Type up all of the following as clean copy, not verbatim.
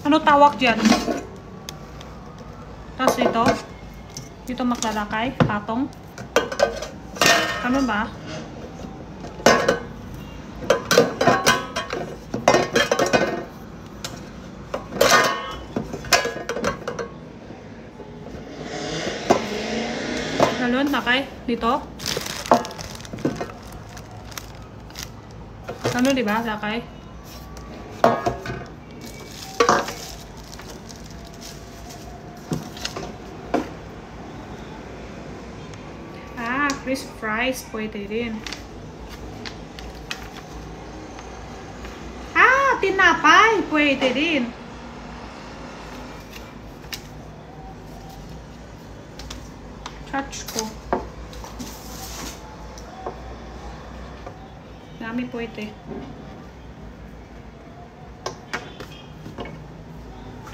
Ano tawag dyan? Tapos ito. Dito maglalakay. Patong. Ano ba? Galon, lakay. Dito. Ano, diba? Lakay. Crisp fries, pwede rin. Tinapay, pwede rin. Touch ko. Dami pwede.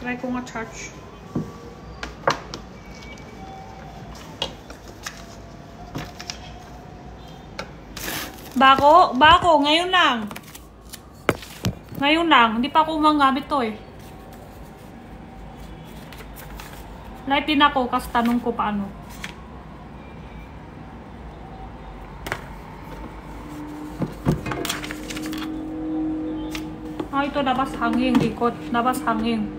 Try ko nga touch. Bako, ngayon lang. Ngayon lang, hindi pa ako magamit to eh. Live din ako, kasi tanong ko paano. Ito labas hangin, likod. Labas hangin.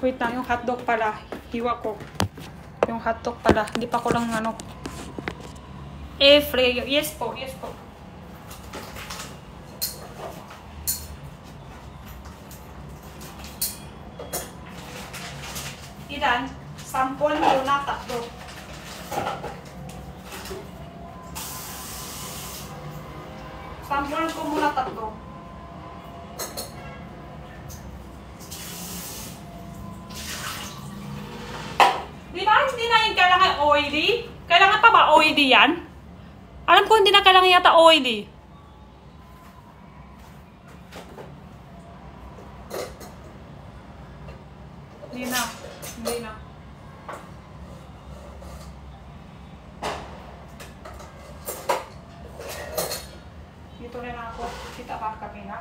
Wait lang, yung hotdog pala. Hiwa ko. Yung hotdog pala. Hindi pa ko lang ano. Freo. Yes po, yes po. Ilan? Sample muna tatlo. Sample ko muna tatlo. Di ba hindi na yung kailangan oily? Kailangan pa ba oily yan? Alam ko hindi na kailangan yata oily. Hindi na. Hindi na. Dito na lang ako. Kita ba kami na?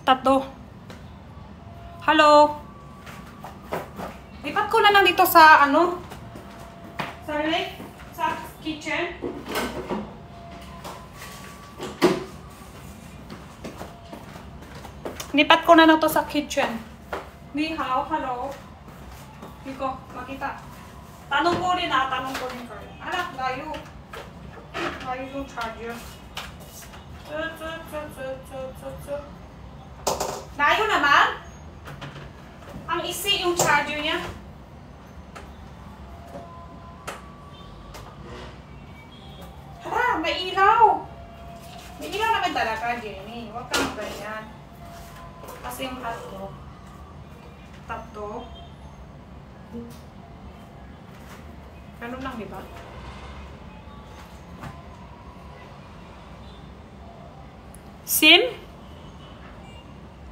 Tatlo. Hello. Lipat ko na lang dito sa ano? Sa kitchen. Lipat ko na lang to sa kitchen. Ni hao, hello. Dito, makita. Tanong ko rin kayo. Anak, layo. Layo yung charger. Layo naman. Ang isi yung charger niya. Hala, may ilaw. May ilaw naman talaga, Jenny. Huwag kang ganyan. Kasi yung hotdog. Tatlo. Ganun lang, di ba? Sim?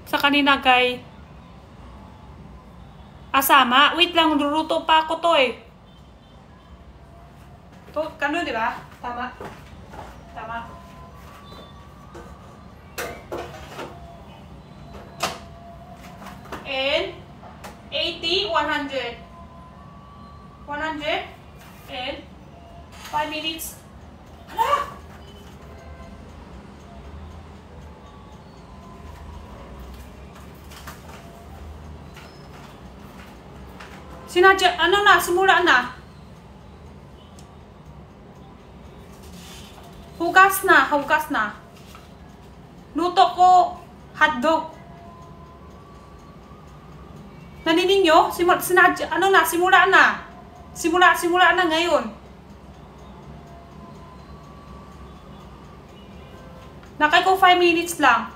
Sa kanina kay Asama? Wait lang, luluto pa ako to eh. To, ganun, di ba? Tama. Tama. And 80, 100. 100 and 5 minutes. Hala! Sinadya, ano na, simula na. Hugas na, hugas na. Luto ko hotdog. Naninig nyo? Sinadya, ano na, simula na. Simula na ngayon. Nakay ko 5 minutes lang.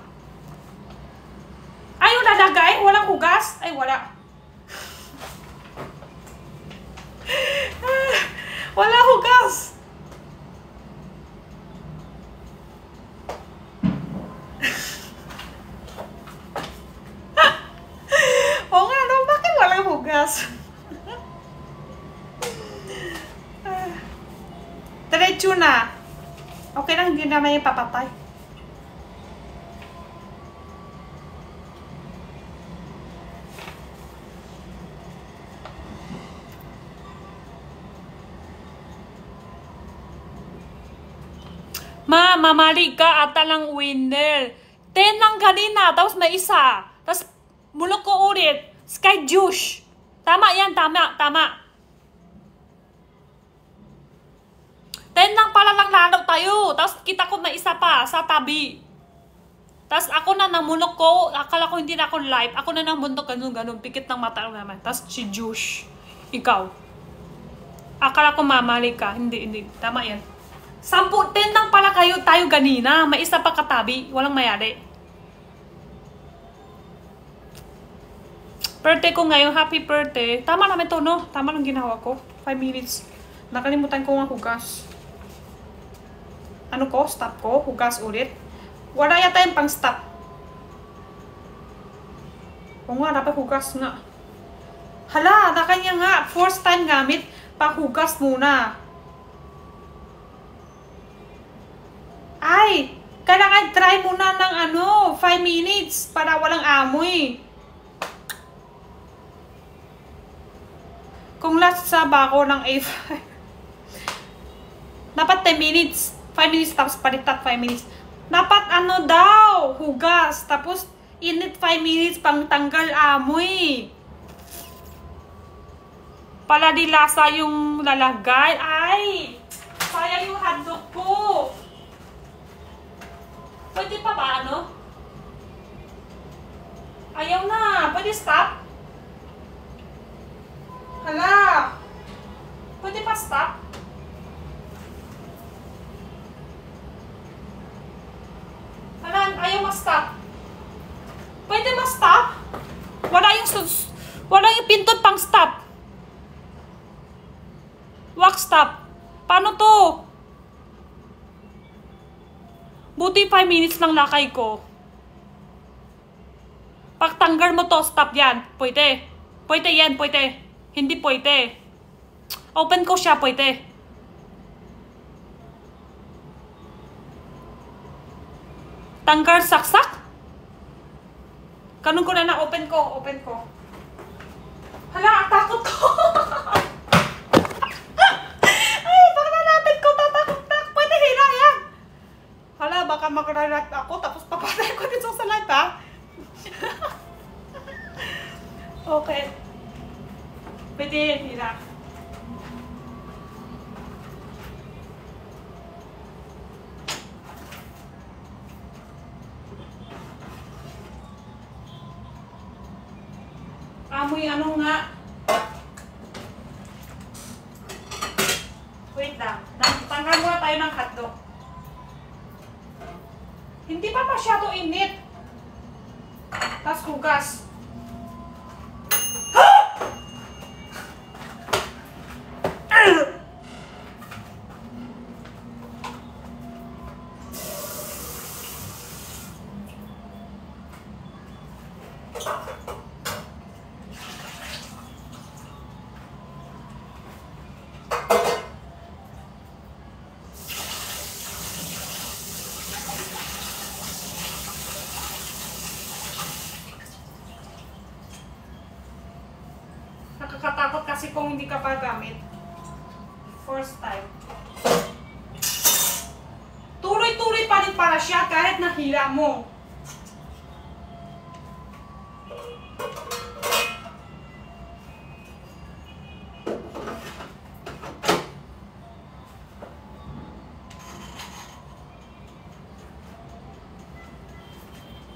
Ay, wala lagay? Walang hugas? Ay, wala. Wala hugas. Oo nga, no? Bakit walang hugas? Diretso na. Okay lang, hindi naman yung papatay. Mamali ka ata lang winner. 10 lang kanina, tapos may isa. Tapos mulok ko ulit. Sky juice. Tama yan, tama. 10 lang pala lang lalo tayo. Tapos kita ko may isa pa sa tabi. Tapos ako na namunok ko. Akala ko hindi na ako live. Ako na namunok ganun. Pikit ng mata naman. Tapos si juice. Ikaw. Akala ko mamali ka. Hindi. Tama yan. 10 lang pala tayo ganina. May isa pa katabi. Walang mayari. Birthday ko ngayon. Happy birthday. Tama naman to, no? Tama lang ginawa ko. 5 minutes. Nakalimutan ko nga hugas. Ano ko? Stop ko? Hugas ulit. Wala yata yung pang stop. O nga, dapat hugas nga. Hala, na kanya nga. First time gamit. Panghugas muna. Ay, kailangan try muna ng 5 minutes para walang amoy. Kung last sa bako ng A5, dapat 10 minutes. 5 minutes tapos palitat 5 minutes. Dapat daw, hugas. Tapos init 5 minutes pang tanggal amoy. Pala di lasa yung lalagay. Ay, sayang yung hotdog ko. Pwede pa ba Ayaw na. Pwede stop? Hala. Pwede pa stop? Hala, ayaw ma-stop. Pwede ma-stop? Wala yung pindot pang stop. Wag stop. Paano to? Buti 5 minutes lang lakay ko. Pagtanggal mo to, stop yan. Pwede. Pwede yan, pwede. Hindi pwede. Open ko siya, pwede. Tanggal saksak? Ganun ko na open ko. Hala, takot ko. Ay, baka nalapit ko, tatakot na. Pwede hila yan. Hala, baka magralat ako, tapos papatay ko dito sa live, ha? Okay. Pwede, hila. Amoy nga. Wait lang. Tanggal muna tayo ng hotdog. Hindi pa masyado init. Tapos hugas. kasi kung hindi ka pa gamit. First time. Tuloy-tuloy pa rin para siya kahit nahila mo.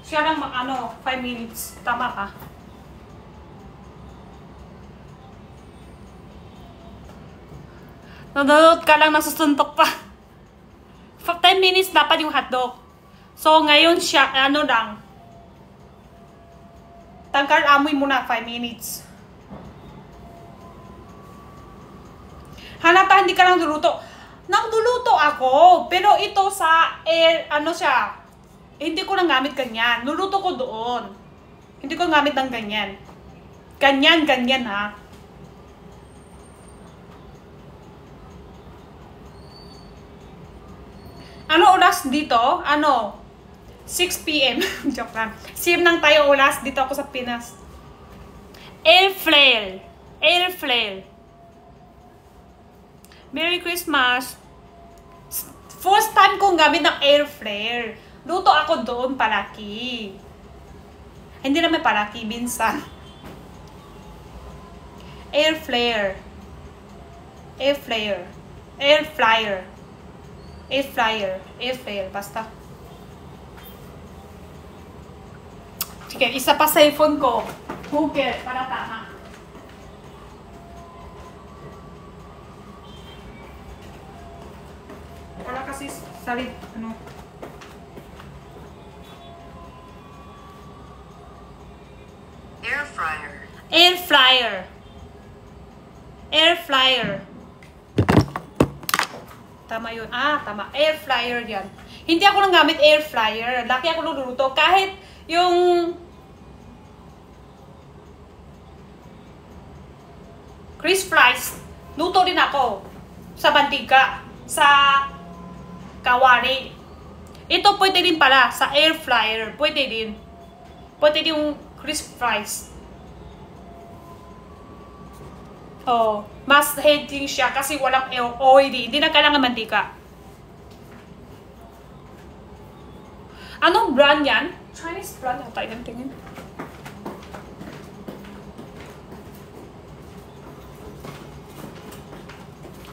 Siya lang 5 minutes. Tama ka. Nanonood ka lang, nasusuntok pa. 10 minutes dapat yung hotdog. So, ngayon siya, lang. Tangkar amoy muna, 5 minutes. Hanap hindi ka lang luluto. Nagduluto ako, pero ito sa siya. Hindi ko lang gamit ganyan. Luluto ko doon. Hindi ko gamit ng ganyan. Ganyan ha. Ano oras dito? 6 PM. Joke lang. Same nang tayo oras dito ako sa Pinas. Air flare. Merry Christmas. First time kong gamit ng air flare. Luto ako doon palaki. Hindi naman palaki, minsan. Air fryer, basta. Sige, isa pa sa iPhone ko. Google, para tama. Wala kasi salit, Air fryer. Tama yun. Tama. Air fryer yan. Hindi ako nang gamit air fryer. Laki ako luluto. Kahit yung crisp fries, luto din ako. Sa bantiga. Sa kawari. Ito pwede din pala. Sa air fryer. Pwede din. Pwede din yung crisp fries. Mas healthy siya kasi walang oily. Hindi na kailangan mantika. Anong brand yan? Chinese brand ata yan, tingin.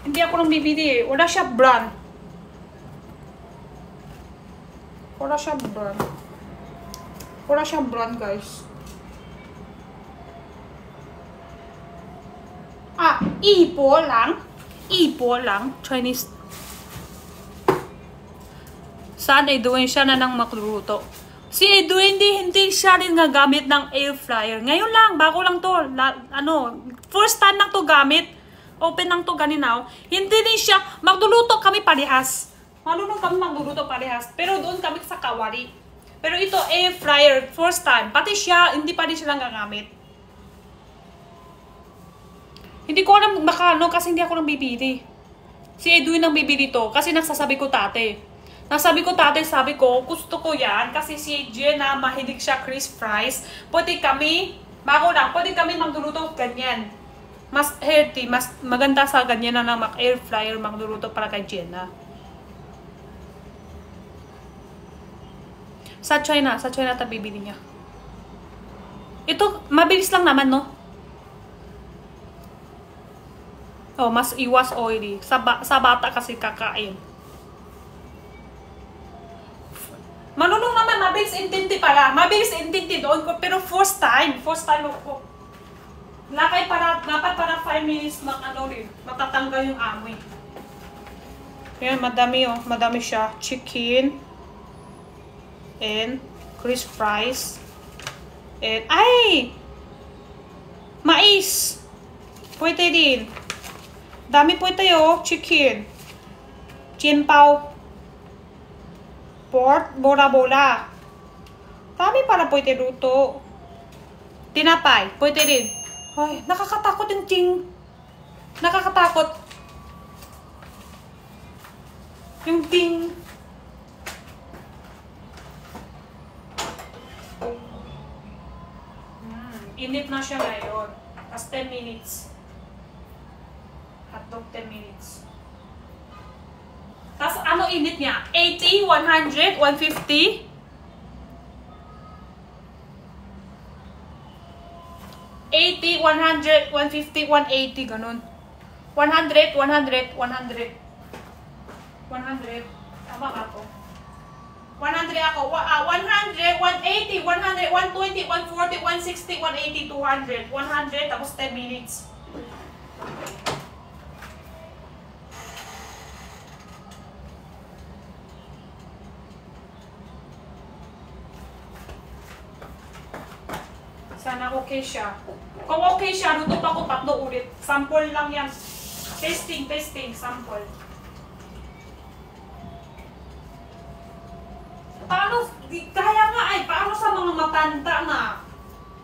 Hindi ako nang bibili. Wala siya brand. Wala siyang brand, guys. Ipo lang. Chinese. Saan Edwin siya na nang magluluto? Si Edwin hindi siya rin gagamit ng air fryer. Ngayon lang, bago lang to. First time lang to gamit. Open lang to ganinaw. Hindi din siya, magluluto kami parehas. Marunong kami magluluto parehas. Pero doon kami sa kawari. Pero ito air fryer, first time. Pati siya, hindi pa rin siya lang gagamit. Hindi ko alam kasi hindi ako nang bibili. Si Edwin ang bibili to kasi sabi ko, gusto ko yan kasi si Jenna mahilig siya crisp fries. Pwede kami magluluto ganyan. Mas healthy, mas maganda sa ganyan na air fryer magluluto para kay Jenna. Sa China ta bibili niya. Ito, mabilis lang naman, no? Mas iwas oily. Sa bata kasi kakain. Manunong naman, mabilis intindi pala. Mabilis intindi doon ko. Pero first time ako. Dapat para 5 minutes matatanggal yung amoy. Yan, madami siya. Chicken. And crisp fries. And, mais. Pwede din. Dami po tayo, chicken, chienpao, pork, bola-bola. Dami para pwede luto. Tinapay, pwede rin. Ay, nakakatakot yung ting. Nakakatakot. Yung ting. Init na siya ngayon. As 10 minutes. 10 minutes. Tapos ano init niya? 80, 100, 150. 80, 100, 150, 180, ganun. 100, 100, 100. 100. Tama ka to? 100 ako. 100, 180, 100, 120, 140, 160, 180, 200. 100, tapos 10 minutes. Sana okay siya. Kung okay siya, luto pa ko 3 ulit. Sample lang yan. Testing, sample. Paano, kaya nga ay, paano sa mga matanda na?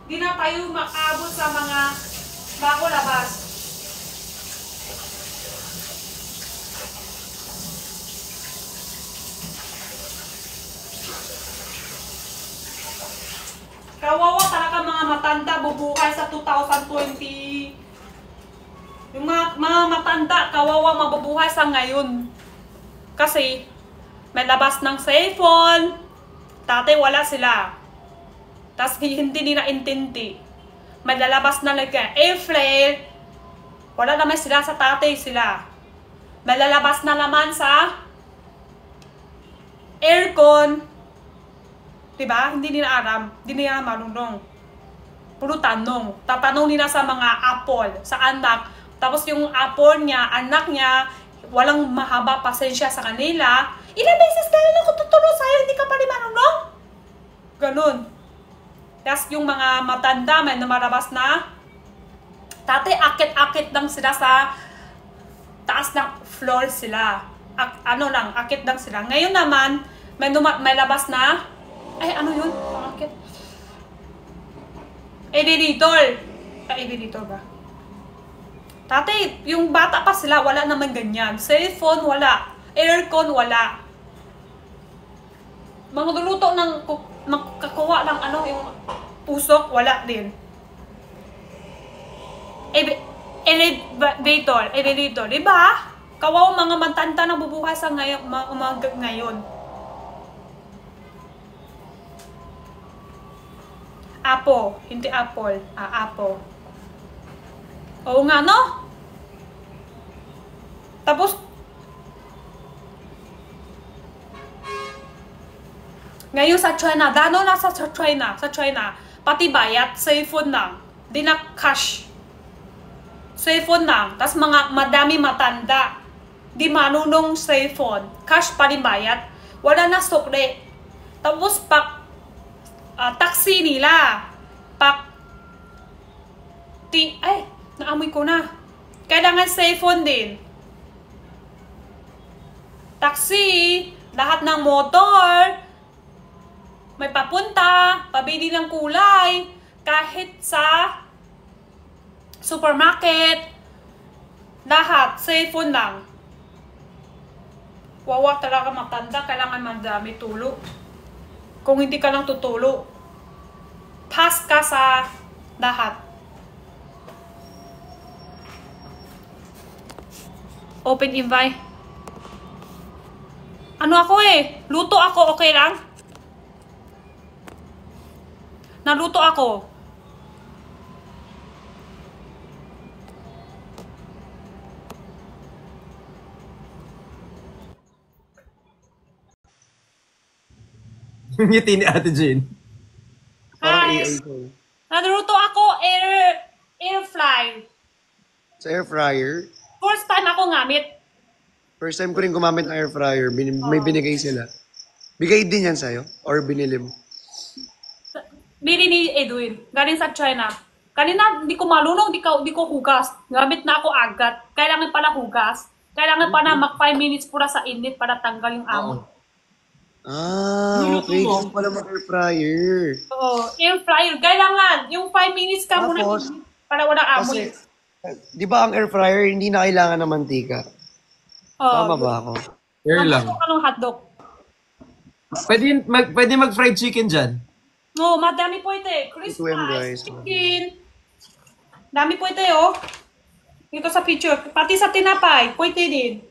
Di na tayo makabot sa mga bago labas. Kawawa talaga mga matanda bubuhay sa 2020. Yung mga matanda, kawawa mabubuhay sa ngayon. Kasi, may labas ng cellphone. Dati wala sila. Tapos hindi nila intindi. May lalabas na like air fryer. Wala naman sila sa tatay sila. May lalabas na naman sa aircon. Diba? Hindi nila alam. Hindi nila marunong. Puro tanong. Tatanong nila sa mga apple, sa anak. Tapos yung apple niya, anak niya, walang mahaba pasensya sa kanila. Ilang beses ka na ako tutulong sa'yo, hindi ka pa rin marunong? Ganun. Tapos yung mga matanda, may namarabas na, dati akit-akit lang sila sa taas ng floor sila. Akit lang sila. Ngayon naman, may labas na, ay ano yun? Akit. Elevator. Elevator ba? Dati, yung bata pa sila, wala naman ganyan. Cellphone, wala. Aircon, wala. Mga luluto ng magkakuha ng ano, yung pusok, wala din. Elevator, diba? Kawaw mga matanda na bubuhay sa ngayon. Apo, hindi apple. Apo. Oo nga, no? Tapos, ngayon sa China, dano na sa China, pati bayat, cellphone lang. Di na cash. Cellphone lang. Tapos madami matanda. Di manunong cellphone. Cash pa rin bayat. Wala na sukle. Tapos taxi nila. Naamoy ko na. Kailangan cellphone din. Taxi, lahat ng motor, may papunta, pabili ng kulay, kahit sa supermarket, lahat, cellphone lang. Wawa talaga matanda, kailangan madami tulo. Kung hindi ka lang tutulo, pass ka sa lahat. Open invite. Ano ako luto ako, okay lang? Naluto ako. Ngiti ni Ate Jane. Parang Hi. AI ko. Naluto ako air fry. Sa air fryer. First time ako gamit. First time ko rin gumamit ng air fryer. May binigay sila. Bigay din yan sa'yo? Or binili mo? Bili ni Edwin. Galing sa China. Kanina, hindi ko marunong, di ko hugas. Gamit na ako agad. Kailangan pala hugas. Kailangan pa na mag 5 minutes pura sa init para tanggal yung amoy. Okay. Kung pala mag-air fryer. Oo, air fryer. Kailangan, yung 5 minutes ka muna Tapos, para wala amoy. Kasi, di ba ang air fryer, hindi na kailangan ng mantika? Tama ba ako? Air lang. Gusto ka ng hotdog. Pwede mag-fried chicken dyan. No, madami po ito. Crispy Ito yan, guys. chicken. Dami po ito. Dito sa picture. Pati sa tinapay. Pwede din.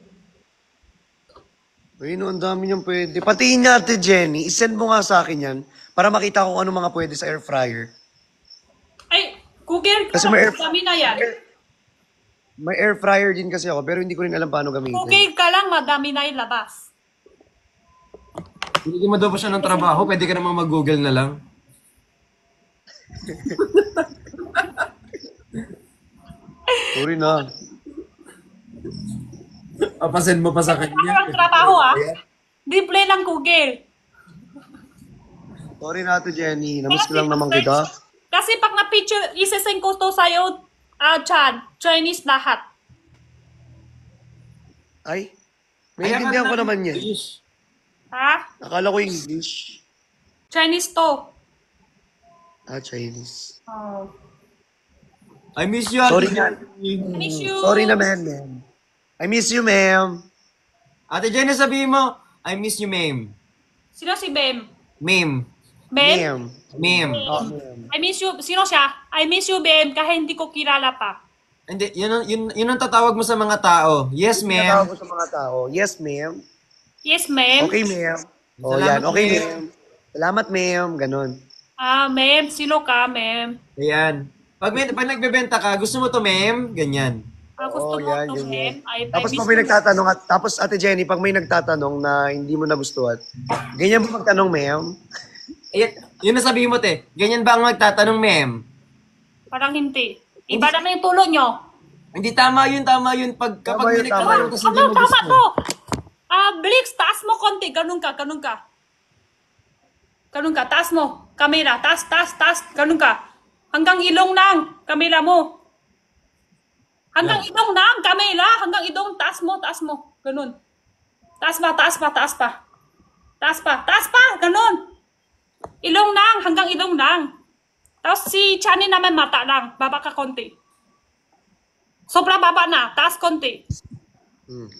Ay, no, ang dami niyang pwede. Pati niya, Ate Jenny, isend mo nga sa akin yan para makita ko ano mga pwede sa air fryer. Ay, Google ka. Kasi may air, Dami na yan. may air fryer din kasi ako, pero hindi ko rin alam paano gamitin. Google ka lang, madami na yung labas. Hindi mo daw pa siya ng trabaho, pwede ka naman mag-google na lang. Sorry na. Papasend mo pa sa Ako kanya. lang trabaho Display lang Google. Sorry na, Ate Jenny. Namiss ko lang naman kita. Kasi pag na-picture, isasend ko to sa'yo, Chan, Chinese lahat. Ay, naiintindihan ko naman yan. Ha? Akala ko English. Chinese to. Ah, Chinese. Oh. I miss you, Ate Sorry na. Jenny. Miss you. Sorry na, ma'am. I miss you, ma'am. Ate Jenny, sabihin mo, I miss you, ma'am. Sino si Bem? Ma'am. Bem? Ma'am. Ma'am. Oh, ma'am. I miss you. Sino siya? I miss you, Bem, kahit hindi ko kilala pa. Hindi, yun ang tatawag mo sa mga tao. Yes, Tinatawag ma'am. ko sa mga tao. Yes, ma'am. Yes, ma'am. Okay, ma'am. Oh, Salamat, yan. Okay, ma'am. ma'am. Salamat, ma'am. Ganon. Ma'am, sino ka, ma'am? Ayan. Pag nagbebenta ka, gusto mo to, ma'am? Ganyan. Gusto Oo, mo yan, to, ganyan. ma'am? Tapos pag may nagtatanong, tapos Ate Jenny, pag may nagtatanong na hindi mo nagustuhan, ganyan mo magtanong, ma'am? Ayan, yun na sabihin mo, te. Ganyan ba ang magtatanong, ma'am? Parang hindi. Iba naman yung tulo nyo. Hindi, tama yun. Pag, Tama kapag yun, may tama nagtatanong, yun. tapos hindi mo Tama gusto. to. Blix, taas mo konti. Ganun ka. Ganun ka. Taas mo. Kamera. Taas. Ganun ka. Hanggang ilong lang. Kamera mo. Hanggang ilong lang. Kamera. Hanggang ilong. Taas mo. Ganun. Taas pa. Ganun. Ilong lang. Hanggang ilong lang. Tapos si Chani naman mata lang. Baba ka konti. Sobra baba na. Taas konti.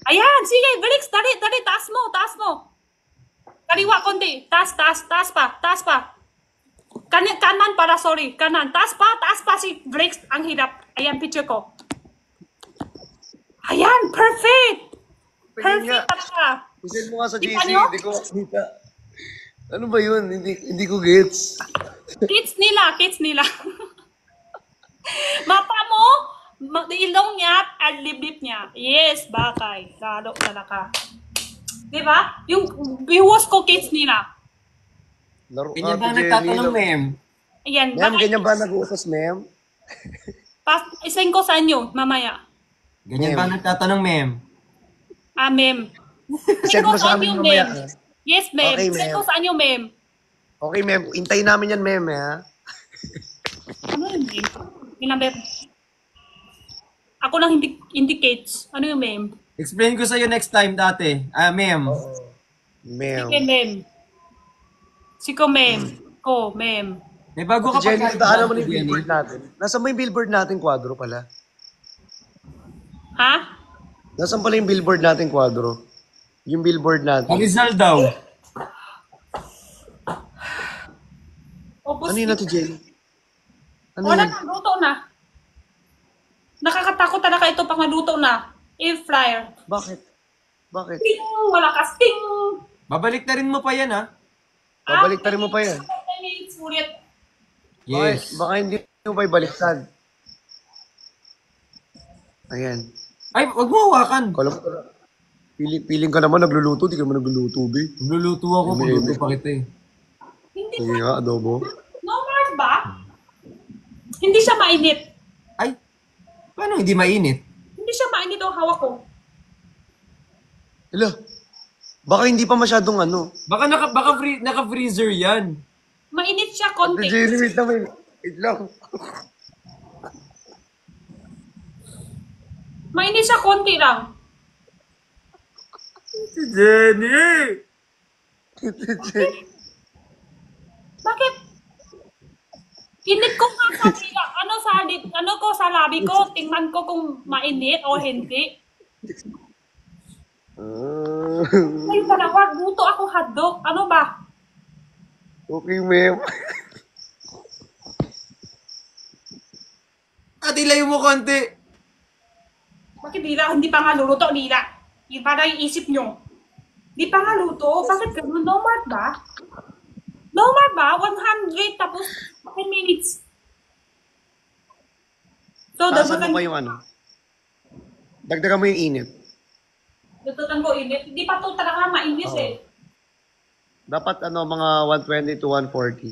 Ayan. Sige. Blix. Dali. Taas mo. Kaliwa konti. Taas pa. Kanan para, sorry. Kanan. Taas pa si Blix. Ang hirap. Ayan, picture ko. Ayan, perfect. Nga. Talaga. Isend mo nga sa Kita GC, nyo? hindi ko makita. Ano ba yun? Hindi ko gets. Kids nila. Mata mo, ilong niya at liblib niya. Yes, bakay. Lalo talaga. Diba? Yung viewers ko, kids nila. Laro ka, Ganyan ba Ate ang nagtatanong, Jenny. ma'am? Ayan, Ma'am, bakay. ganyan ba nag-uusas, ma'am? Isend ko sa inyo, mamaya. Ganyan ba ang nagtatanong, ma'am? Ma'am. Send mo sa amin mamaya. ma'am. Yes, ma'am. Okay, Send ma'am. ko sa inyo, ma'am. Okay, ma'am. Hintayin namin yan, ma'am, ha? Ano yun, ma'am? Yung number. Ako lang indicates. Ano yung ma'am? Explain ko sa'yo next time, dati. Ma'am. Ma'am. Sige, ma'am. Siko, ma'am. Ko, ma'am. May bago ka Jenny, pa daanan mo na yung billboard natin. Nasaan mo yung billboard natin, kwadro pala? Ha? Nasaan pala yung billboard natin, kwadro? Yung billboard natin. Rizal daw. Opus. Ano yun natin, Jenny? Ano Wala yun? na, luto na. Nakakatakot talaga ito pag naluto na. Air fryer. Bakit? Bakit? Ting! Wala ka, ting! Babalik na rin mo pa yan, ha? Babalik na rin mo pa yan. 10 minutes ulit. Yes. Baka hindi mo pa ibaliktad. Ayan. Ay, wag mo hawakan. Kala mo pala. Piling ka naman nagluluto, di ka naman nagluluto, be. Luluto ako, luluto pa kita eh. Hindi Sige nga, adobo. normal ba? Hindi siya mainit. Ay, paano hindi mainit? Hindi siya mainit ang hawak ko. Hala, baka hindi pa masyadong ano. Naka-freezer yan. Mainit siya Ate konti. Jenny, wait lang, wait lang. Mainit siya konti lang. Jenny! Bakit? Init ko nga sa sa labi ko. Tingnan ko kung mainit o hindi. Ay, dalawa. Luto ako hotdog. Ano ba? Okay, ma'am. At ilayo mo konti. Bakit hindi pa nga luluto, nila? Yung para yung isip nyo. Di pa nga luto. Bakit ganun? Normal ba? Normal ba? 100 tapos 10 minutes. So, Taasan mo pa yung ano. Dagdagan mo yung init. Dagdagan ko init. Hindi pa to talaga mainit Oo. Dapat ano, mga 120 to 140.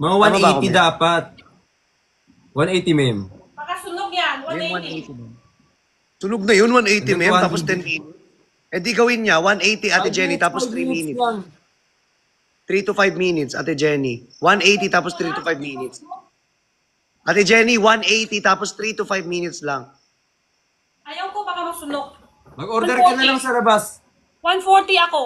Mga Tama ba ako, 180 Mem? dapat. 180, ma'am. Baka sunog yan. Yung 180. 180 ba? Sunog na yun, 180 mem, 180. tapos 10 minutes. Eh di gawin niya, 180 Ate Jenny, tapos 3 minutes. 3 to 5 minutes, Ate Jenny. 180 tapos 3 to 5 minutes. Ate Jenny, 180 tapos 3 to 5 minutes lang. Ayaw ko baka masunog. Mag-order ka na lang sa labas. 140 ako.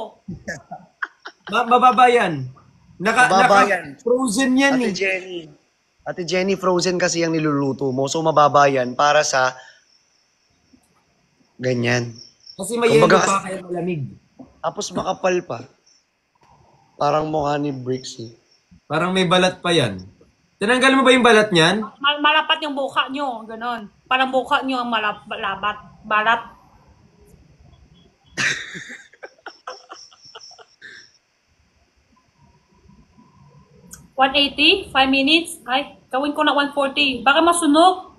Mababa yan. Mababa yan. Frozen yan Ate eh. Jenny. Ate Jenny, frozen kasi ang niluluto mo. So mababa yan para sa ganyan. Kasi may yelo Kumbaga, pa kaya malamig. Tapos makapal pa. Parang mukha ni Bricks eh. Parang may balat pa yan. Tinanggal mo ba yung balat niyan? Malapat yung buka nyo. Ganon. Parang buka nyo ang malabat. Balat. $180, 5 minutes. Ay, gawin ko na 140. Baka masunog.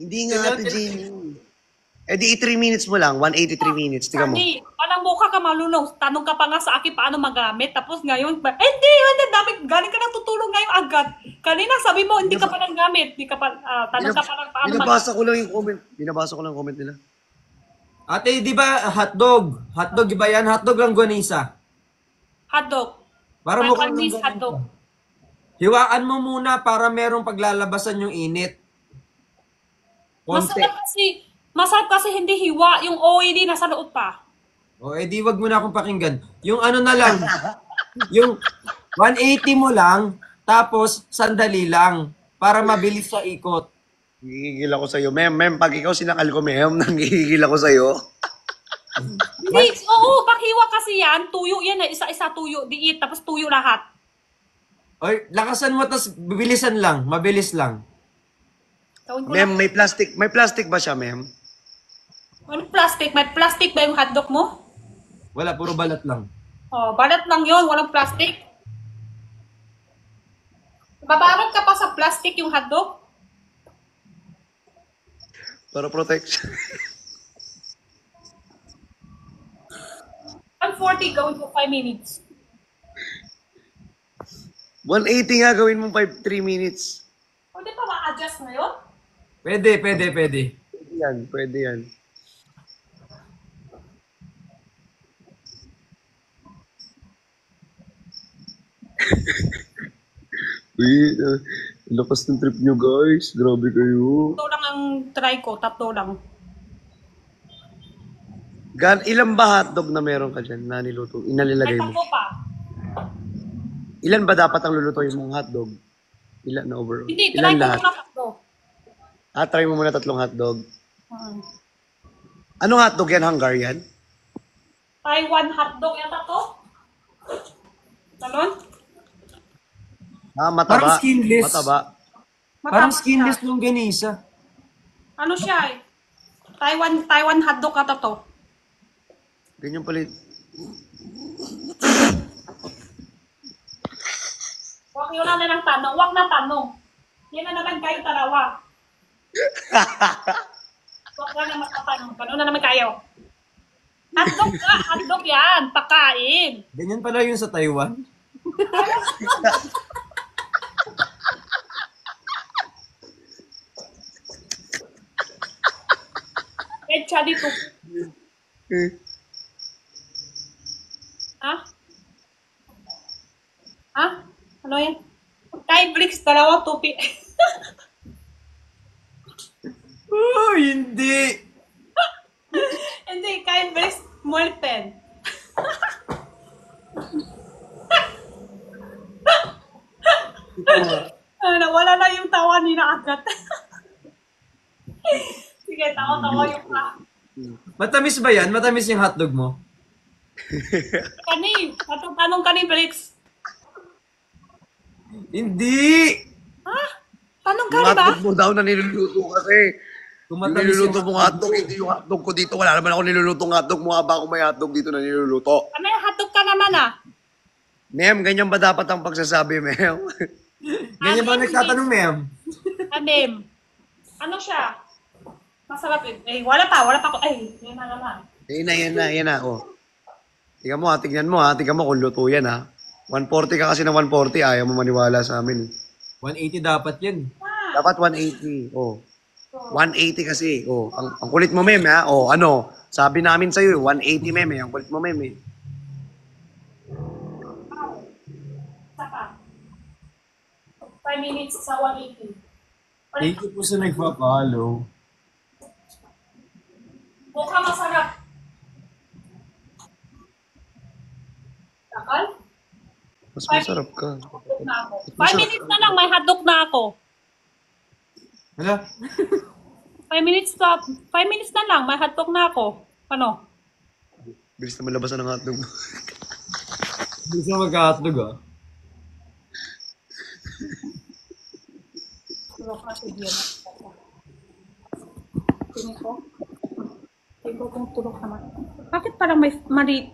Hindi nga, Ate Jenny. Eh di 3 minutes mo lang, 183 minutes. Tingnan mo. Hindi, parang buka ka malunong. Tanong ka pa nga sa akin paano magamit. Tapos ngayon, hindi, dami. Galing ka nang tutulong ngayon agad. Kanina sabi mo, hindi ka pa nang gamit. Hindi ka pa, tanong ka pa lang paano Binabasa ko lang yung comment. Binabasa ko lang yung comment nila. Ate, di ba hotdog? Hotdog ba yan? Hotdog lang guwanisa. Hotdog. Para mukhang Chinese hotdog. hiwaan mo muna para merong paglalabasan yung init. Konti. Masarap kasi hindi hiwa. Yung oily nasa loob pa. O, edi wag mo na akong pakinggan. Yung ano na lang, yung 180 mo lang, tapos sandali lang, para mabilis sa ikot. Gigigil ako sa'yo. Mem, pag ikaw sinakal ko, nanggigigil ako sa'yo. Hindi, oo, paghiwa kasi yan, tuyo yan eh. Isa-isa tuyo, diit, tapos tuyo lahat. Oy, lakasan mo, tas bibilisan lang, mabilis lang. Gawin ko Mem, na. may plastic ba siya, Mem? Anong plastic? May plastic ba yung hotdog mo? Wala, puro balat lang. Oh, balat lang yon, walang plastic. Babarot ka pa sa plastic yung hotdog? Para protection. 140, gawin ko 5 minutes. 180 nga, gawin mo 3 minutes. Pwede pa ma-adjust ngayon? Pwede. Pwede yan, pwede yan. Uy, lakas ng trip nyo guys. Grabe kayo. Tatlo lang ang try ko, tatlo lang. Ilan ba hotdog na meron ka dyan na niluto? May Inalilagay mo? tatlo pa. Ilan ba dapat ang lulutuin mong hotdog? Ilan na overall? Hindi, try Ilan ko lahat? muna tatlo. Try mo muna 3 hotdog. Hmm. Anong hotdog yan? Hungarian? Taiwan hotdog yata to? Ganon? Mataba. Parang skinless. Mataba. Parang Matapos skinless siya. ng ganisa. Ano siya eh? Taiwan hotdog ata to. Ganyan pala. Huwag yun na ng tanong. Huwag na tanong. Yan na naman kayo tarawa. Huwag na naman tatanong. Ganun na naman kayo. Hotdog ka. Hotdog yan. Pakain. Ganyan pala yun sa Taiwan. Petsa dito. Ha? Ha? Ano yan? Kay Bricks, 2 tupi. Oh, hindi. Hindi, kay Bricks, molten. Nawala na yung tawa ni na agad. Sige, tawa-tawa yung ka. Matamis ba yan? Matamis yung hotdog mo? Kani, tanong ka ni Bricks. Hindi! Ha? Tanong ka Yung ba? hotdog mo daw na niluluto kasi. Yung Tumatamis niluluto yung mong hotdog, hindi yung hotdog ko dito. Wala naman ako nilulutong hotdog. Mukha ba ako may hotdog dito na niluluto? May hotdog ka naman ah. Ma'am, ganyan ba dapat ang pagsasabi, ma'am? Ganyan ba nagtatanong, ma'am? Anem. Ano siya? Masarap eh. Eh, wala pa ko. Ay, yan na naman. Yan na, oh. Tingnan mo ha, tignan mo ha. Tignan mo kung luto yan ha. 140 ka kasi ng 140, ayaw mo maniwala sa amin. 180 dapat yun. Dapat 180, oh. 180 kasi, oh. Ang kulit mo, ma'am ha. Oh, ano? Sabi namin sa'yo, 180, ma'am eh. Ang kulit mo, ma'am eh. Isa pa. 5 minutes sa 180. Thank you po sa nagpa-follow. Mukha masarap. Takal? Mas masarap ka. Hotdog na ako. 5 minutes na lang, may hotdog na ako. Hala? 5 minutes na lang, may hotdog na ako. Ano? Bilis naman labasan ng hotdog. Hindi siya magka-hotdog ah. Tulog na si Diana. Tingin ko. Tingin ko kung tulog naman. Bakit parang may mali...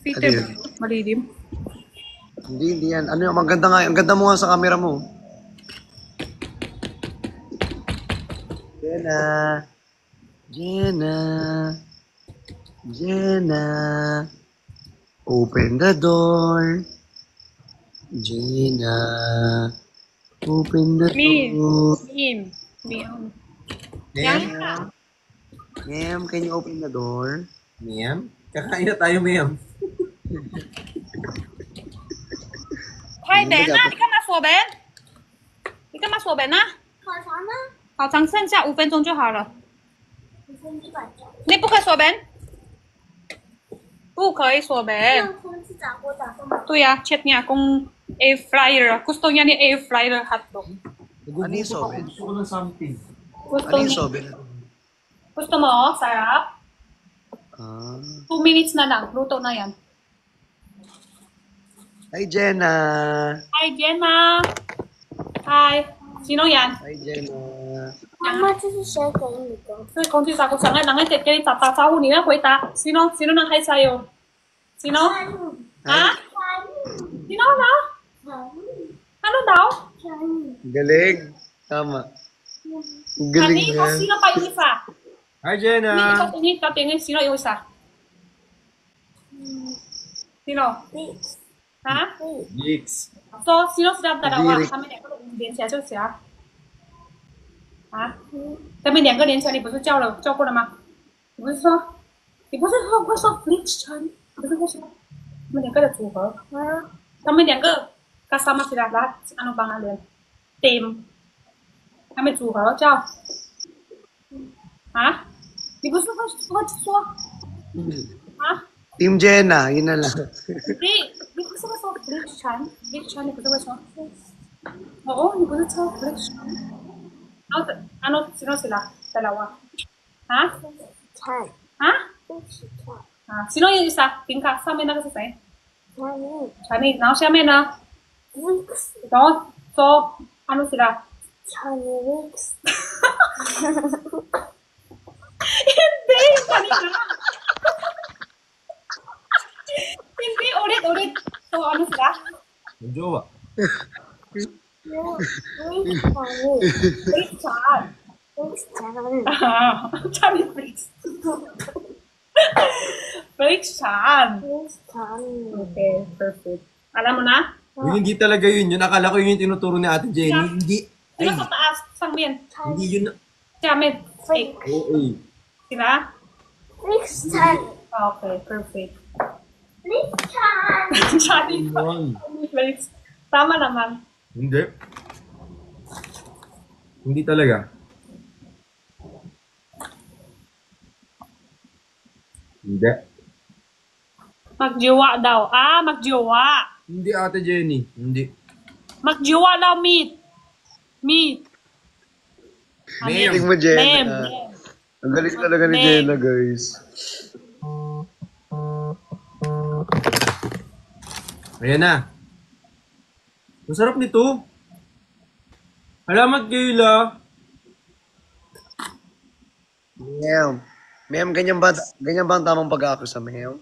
Filter Ano yun? malidim? Hindi yan. Ano yung maganda nga. Ang ganda mo nga sa camera mo. Jenna. Jenna. Jenna. Open the door. Jenna. Open the door. Mim. Ma'am? Ma'am, can you open the door? Ma'am? Kakain na tayo, ma'am. 快点啊！你干嘛锁门？你干嘛锁门呢？烤肠呢？烤肠剩下5分钟就好了。你说你管着，你不可以锁门，不可以锁门。让空气炸锅炸饭吗？对呀、chatnya kung air fryer. Gusto niya ni air fryer hotdog. Ano yung sobe? Gusto ko ng something. Gusto Ano yung niya. sobe? Gusto mo? Sarap. Ah. 2 minutes na lang. Luto na yan. Hi, Jenna. Hi, Jenna. Hi. Sino yan? Hi, Jenna. 妈妈，这是谁给你的？这是空气炸锅上岸，然后给你打招呼，你要回答。Sino? Sino nang hi sa'yo? Sino? 川路， Ha? 川路， Sino na? 川路， Ano daw? 川路。 Galing. Tama. Ang galing Kanino? yan. Sino pa yung isa? Hi, Jenna! Ikaw tingin. Sino yung isa? Sino? Please, Ha? please. Geeks. So, sino sila dalawa? Direk. 他们两个连起来就行。啊？他们两个连起来，你不是叫过了吗？你不是会说 Flix 城？不是会说他们两个的组合？啊，他们两个 kasama sila lahat. Ano pangalan? Team. Kami 组合叫啊？你不是会说啊？ Team Jenna, yun na lang. 你不是会说 Flix 城？Flix 城你不是会说？Oo,你不是说 Flix 城？Ano sino sila? Dalawa. Ha? 川， Ha? 不是川， Sino yung isa? Tingka. 上面那个是谁？川路 Chinese. 然后下面呢？ ，Wix， So, ano sila? 川路 Wix， Hindi! Kanina. Hindi. Ulit. So, ano sila? Ang jowa. Wix 川路 Flix Chan. ，Wix 川路， Chinese Flix. Flix Chan. Wix 川路。 Okay, perfect. Alam mo na? Uy, hindi talaga yun. Yun, akala ko yun yung tinuturo ni Ate Jenny. Yeah. Hindi. Ay, Sino sa taas? Sang bien? hindi yun. 下面 fake. Oo. Sila? Wix 川， Okay, perfect. Wix 川， Chinese Flix. Tama naman. Hindi. Hindi talaga. Hindi. Magjowa daw. Magjowa. Hindi, Ate Jenny. Hindi. Magjowa daw, meet. Galing mo, Jenna. Mem. Ang galing talaga ni Mem. Jenna, guys. Ayan na. Masarap nito. Salamat, Kayla. Ma'am. Ma'am, ganyan ba ang tamang pag-aako sa ma'am?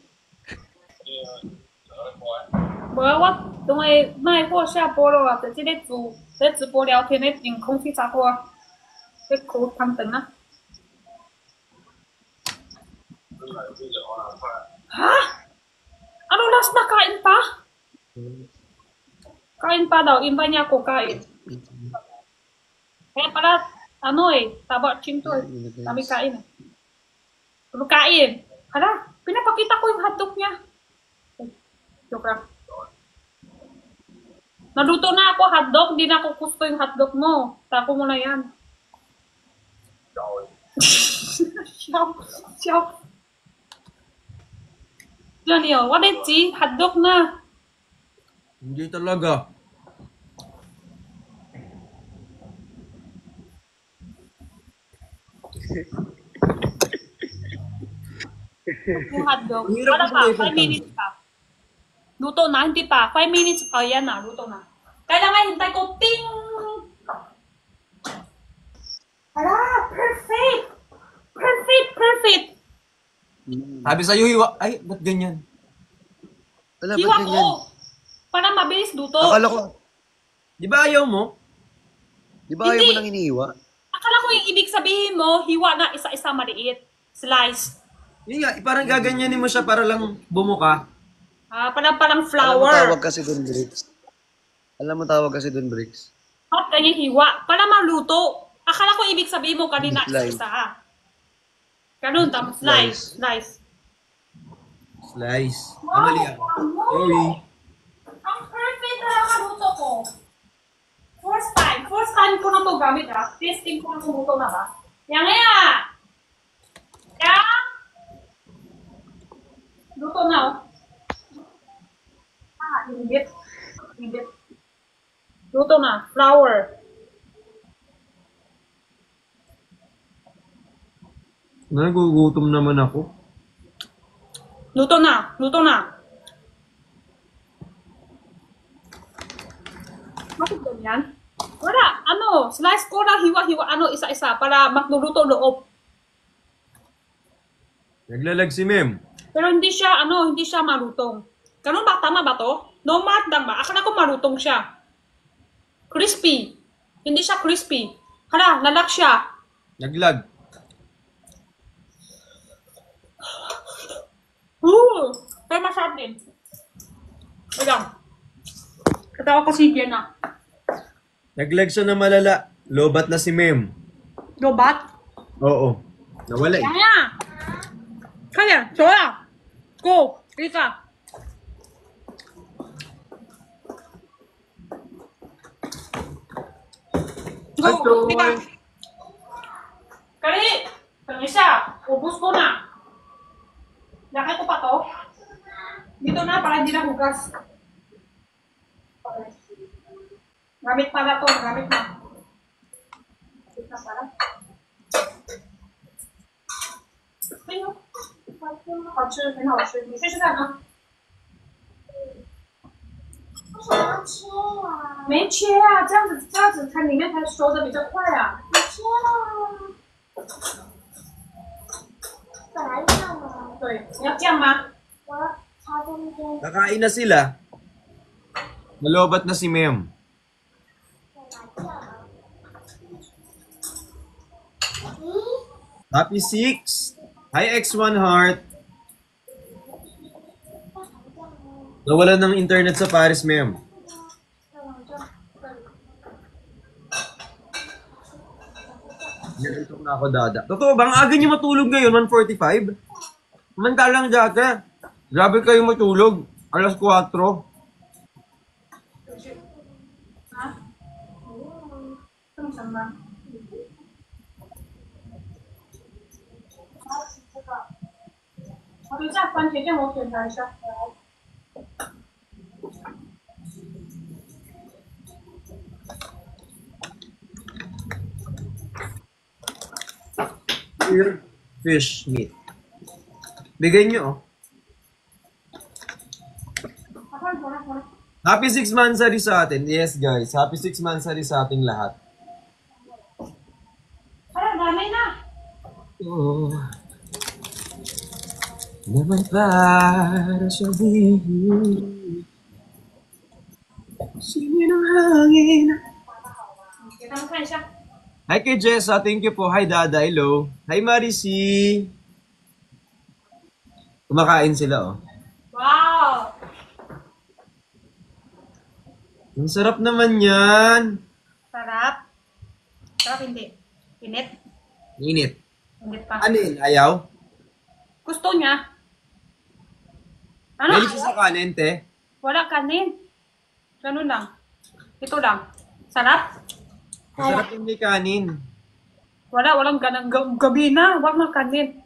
我等下卖货下播了啊，在这里在直播聊天的用空气炸锅，在口汤等啊。Ha? Ano last na kain pa? Kain pa daw, invite niya ako kain. Kaya pala, taba chinto eh. Kami kain eh. Ano kain? Hala, pinapakita ko yung hotdog niya. Joke lang. Naluto na ako hotdog, di na ako gusto yung hotdog mo. Tako mo na yan. Siyaw. Johnny, what is it? Hotdog na. Hindi talaga. Yung hotdog. Hirap Wala mo pa, ito. 5 minutes pa. Luto na, hindi pa. 5 minutes. Oh, yan na, luto na. Kailangan hintay ko, ting! Hala, perfect! Perfect! Sabi sa'yo, hiwa. Ay, ba't ganyan? Wala, Hiwa ba't ko! ganyan? Para mabilis luto. Akala ko, Di ba ayaw mo? di ba ayaw Hindi. mo nang iniiwa? Akala ko yung ibig sabihin mo, hiwa na isa-isa maliit. Slice. Yun nga, parang gaganyanin mo siya para lang bumuka. Parang Alam mo flour. tawag kasi doon, Bricks. Alam mo tawag kasi doon, Bricks. At ganyan hiwa. Para maluto. Akala ko ibig sabihin mo kanina Slice. isa-isa. Ganun, tapos slice. Slice. Mali ako. Sorry. Ang perfect talaga luto ko. First time ko na to gamit ha. Testing ko na luto na ba. Yang ya. Yang. Luto na oh. Inggit. Luto na. Flour. Nagugutom naman ako. Luto na. Bakit ganyan? Wala. Slice ko na hiwa-hiwa, isa-isa para magluluto loob. Naglalag si Mem. Pero hindi siya marutong. Ganun ba? Tama ba to? No matang ba? Akala ko marutong siya. Crispy. Hindi siya crispy. Hala, lalak siya. Naglag. Pero masarap din. Wait lang. Katawa ko si Jenna. Naglag siya na malala. Lobat na si Mem. Lobat? Oo. Nawala eh. Kaya! Kaya! Soya! Go! Ika! Go! Ito. Ika! Kali! Ang isa! Ubus ko na! Laki ko pa to. Dito na para hindi na hugas. Gamit pala to. Gamit na. Gamit na pala.哎呦，好吃，很好吃，你试试看啊。为什么要切呀？没切啊，这样子它里面才熟的比较快啊。你切了。本来就这样的，对，你要这样吗？我要插中间。 Nakain na sila. Nalobat na si Mem. 我拿这样啊。咦？ Happy 6. Hi X1 Heart. Nawala ng internet sa Paris, Mem. 再往这。 Nalitok na ako, Dada. Totoo bang aga niyo matulog ngayon, 1:45? Samantalang dati, grabe kayo matulog. Alas 4. 啊？这么什么？等一下，番茄酱我检查一下。 Pure fish meat. Bigay niyo, oh. Happy 6 monthsary sa atin. Yes, guys. Happy 6 monthsary sa ating lahat. Ay, dami na. ko naman para sabihin sino ng hangin. Kita mo kayo siya. Hi kay Jessa, thank you po. Hi Dada, hello. Hi Marisi. Kumakain sila, oh. Wow! Ang sarap naman yan. Sarap. Sarap hindi. Init. Init. Init pa. Ano yun? Ayaw? Gusto niya. Ano? Dahil siya sa kanin, te. Wala kanin. Ganun lang. Ito lang. Sarap. Masarap yung may kanin. Walang ganang gabi na. Wala kanin.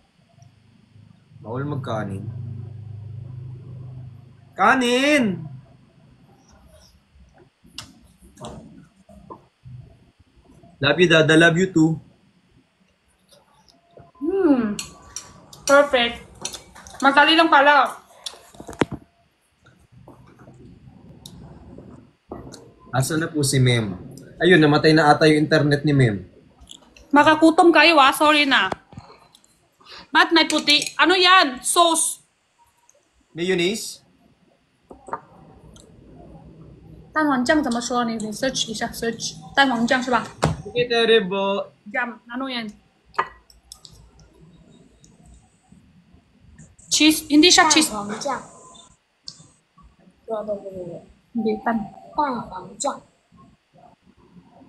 Bawal magkanin. Kanin! Love you, Dada. Love you too. Perfect. Madali lang pala. Asa na po si Mem? Ayun, namatay na ata yung internet ni Mem. Makakutom kayo sorry na. Ba't may puti? Ano yan? Sauce. Mayonnaise? 蛋黄酱怎么说？你 search 一下 ，search 蛋黄酱是吧 Okay, terrible. ？Jam ano yan? Cheese hindi siya 蛋 cheese. 黄酱。对， Hindi tan. 蛋黄酱。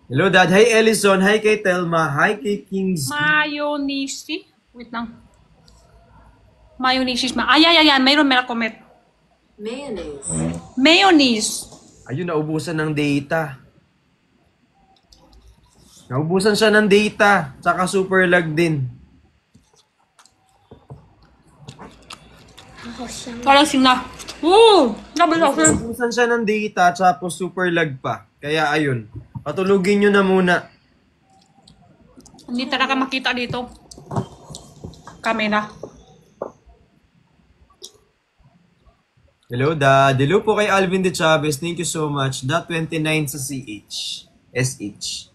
Hello, Dad. Hi, Ellison. Hi kay Telma. Hi kay Kings. Mayonnaise. Wait lang. Mayonnaise. Ayan. Mayroon ako met. Mayonnaise. Ayun, naubusan ng data. Naubusan siya ng data. Tsaka super lag din. 好香。 Parang sina. Grabe sa akin. Naubusan siya ng data, tapos super lag pa. Kaya ayun, patulugin nyo na muna. Hindi talaga makita dito. Camera. Hello, Dad. Hello po kay Alvin De Chavez. Thank you so much. Dot 29 sa CH. SH.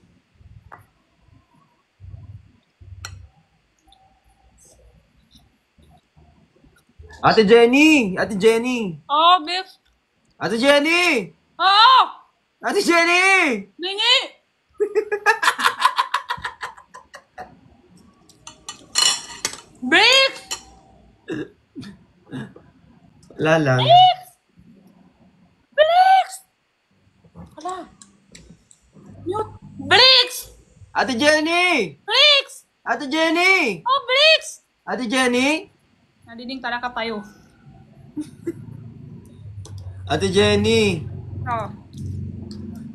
Ate Jenny! Ate Jenny! Oh, beef. Ate Jenny! Oh! Ate Jenny! Ningi! Bricks! Wala lang. Bricks! Wala. Mute. Bricks! Ate Jenny! Bricks! Ate Jenny! Oh, Bricks! Ate Jenny! Nadinig talaga tayo. Ate Jenny! Oh.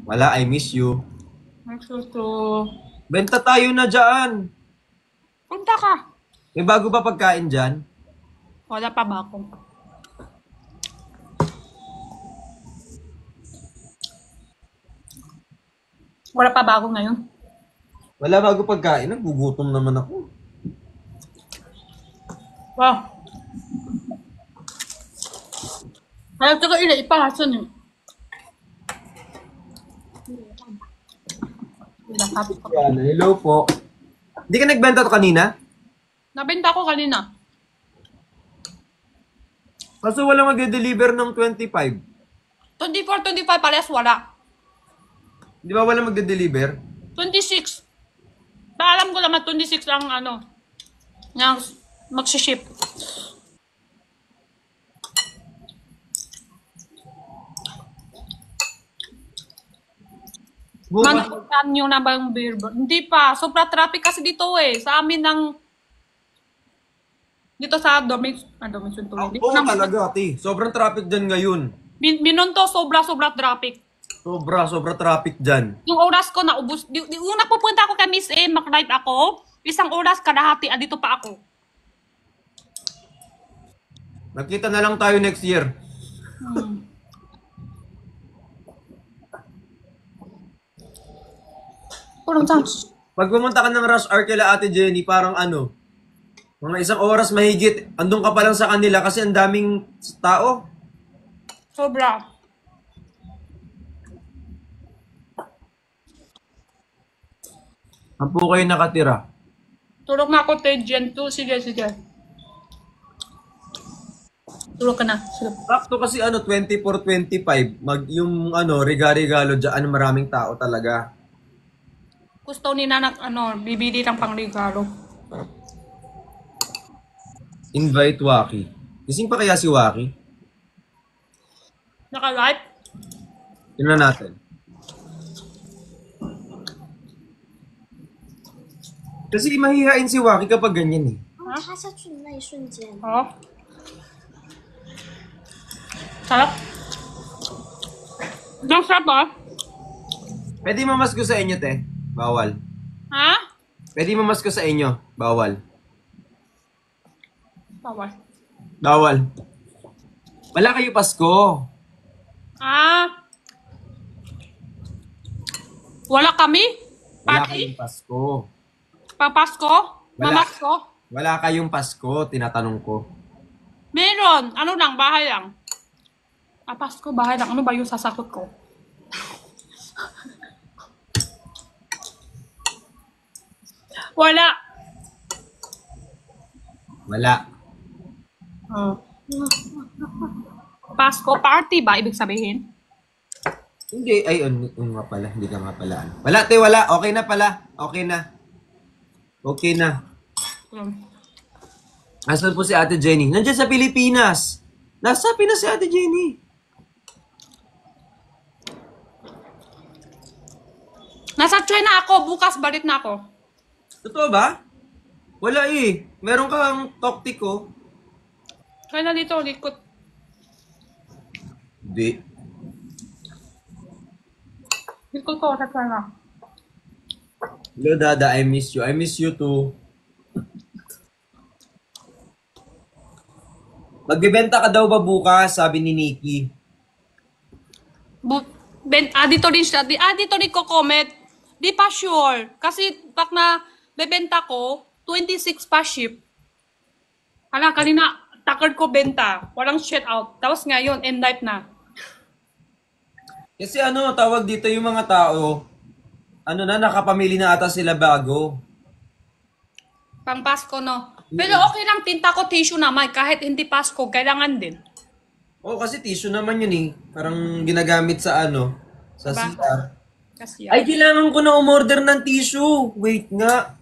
Wala, I miss you. Nagsuso. Benta tayo na dyan. Punta ka. May bago pa pagkain dyan? Wala pa ba ako? Wala pa ba ako ngayon? Wala bago pagkain. Nagugutom naman ako. Wow. Ay, ito ka ila ipahasan eh. Yan, hello po. Hindi ka nagbenta to kanina? Nabenta ko kanina. Kaso walang mag-deliver ng 25. 24, 25 parehas wala. Di ba walang mag-deliver? 26. Paalam ko naman 26 lang ano. Yang magsiship. Manutan nyo na ba yung beer bar? Hindi pa. Sobra traffic kasi dito eh. Sa amin ng... Dito sa Domingson tuloy. Dito Oo ng- talaga, ate. Sobrang traffic dyan ngayon. Minunto, sobra traffic. Sobra traffic dyan. Yung oras ko naubos. Yung napupunta ako kay Miss A, mag-live ako. Isang oras kalahati, dito pa ako. Nakita na lang tayo next year. Kurang chance. Pag pumunta ka ng rush hour kila Ate Jenny, parang ano, mga isang oras mahigit, andun ka pa lang sa kanila kasi ang daming tao. Sobra. Saan po kayo nakatira? Tulog na ako, te. Gen 2. Sige, sige. Tulog ka na. Sige. Sakto kasi 24-25, yung regalo dyan, maraming tao talaga. Gusto ni nanak, bibili ng pangregalo. Invite Waki. Gising pa kaya si Waki? Naka-live? Tingnan natin. Kasi mahihain si Waki kapag ganyan eh. 插下去的那一瞬间， Oo. Sarap. Ang sarap ah. Pwede mamasko sa inyo, te. Bawal. Ha? Pwede mamasko sa inyo. Bawal. Bawal. Bawal. Wala kayo Pasko. Ah. Wala kami? Wala Party? kayong Pasko. Papasko? Wala. Mamasko? Wala kayong Pasko, tinatanong ko. Meron. Ano lang, bahay lang. Ah, Pasko, bahay lang. Ano ba yung sasakot ko? Wala. Wala. Pasko party ba ibig sabihin? Hindi, ay, nga pala. Hindi ka nga pala. Wala, te, wala. Okay na pala. Okay na. Okay na. Asan po si Ate Jenny? Nandiyan sa Pilipinas. Nasa Pinas si Ate Jenny. Nasa China ako. Bukas balik na ako. Totoo ba? Wala eh. Meron kang toktiko. Kaya na dito, likot. Hindi. Likot ko sa China. Hello, Dada. I miss you. I miss you too. Magbibenta ka daw ba bukas? Sabi ni Nikki. Dito rin siya. Dito rin ko comment. Di pa sure. Kasi pag na bebenta ko, 26 pa ship. Hala, kanina, takard ko benta. Walang shit out. Tapos ngayon, end life na. Kasi tawag dito yung mga tao, nakapamili na ata sila bago. Pang Pasko, no? Pero okay lang, tinta ko tissue naman. Kahit hindi Pasko, kailangan din. Oo, kasi tissue naman yun eh. Parang ginagamit sa sa Diba? CR. Kasi Ay, kailangan ko na umorder ng tissue. Wait nga.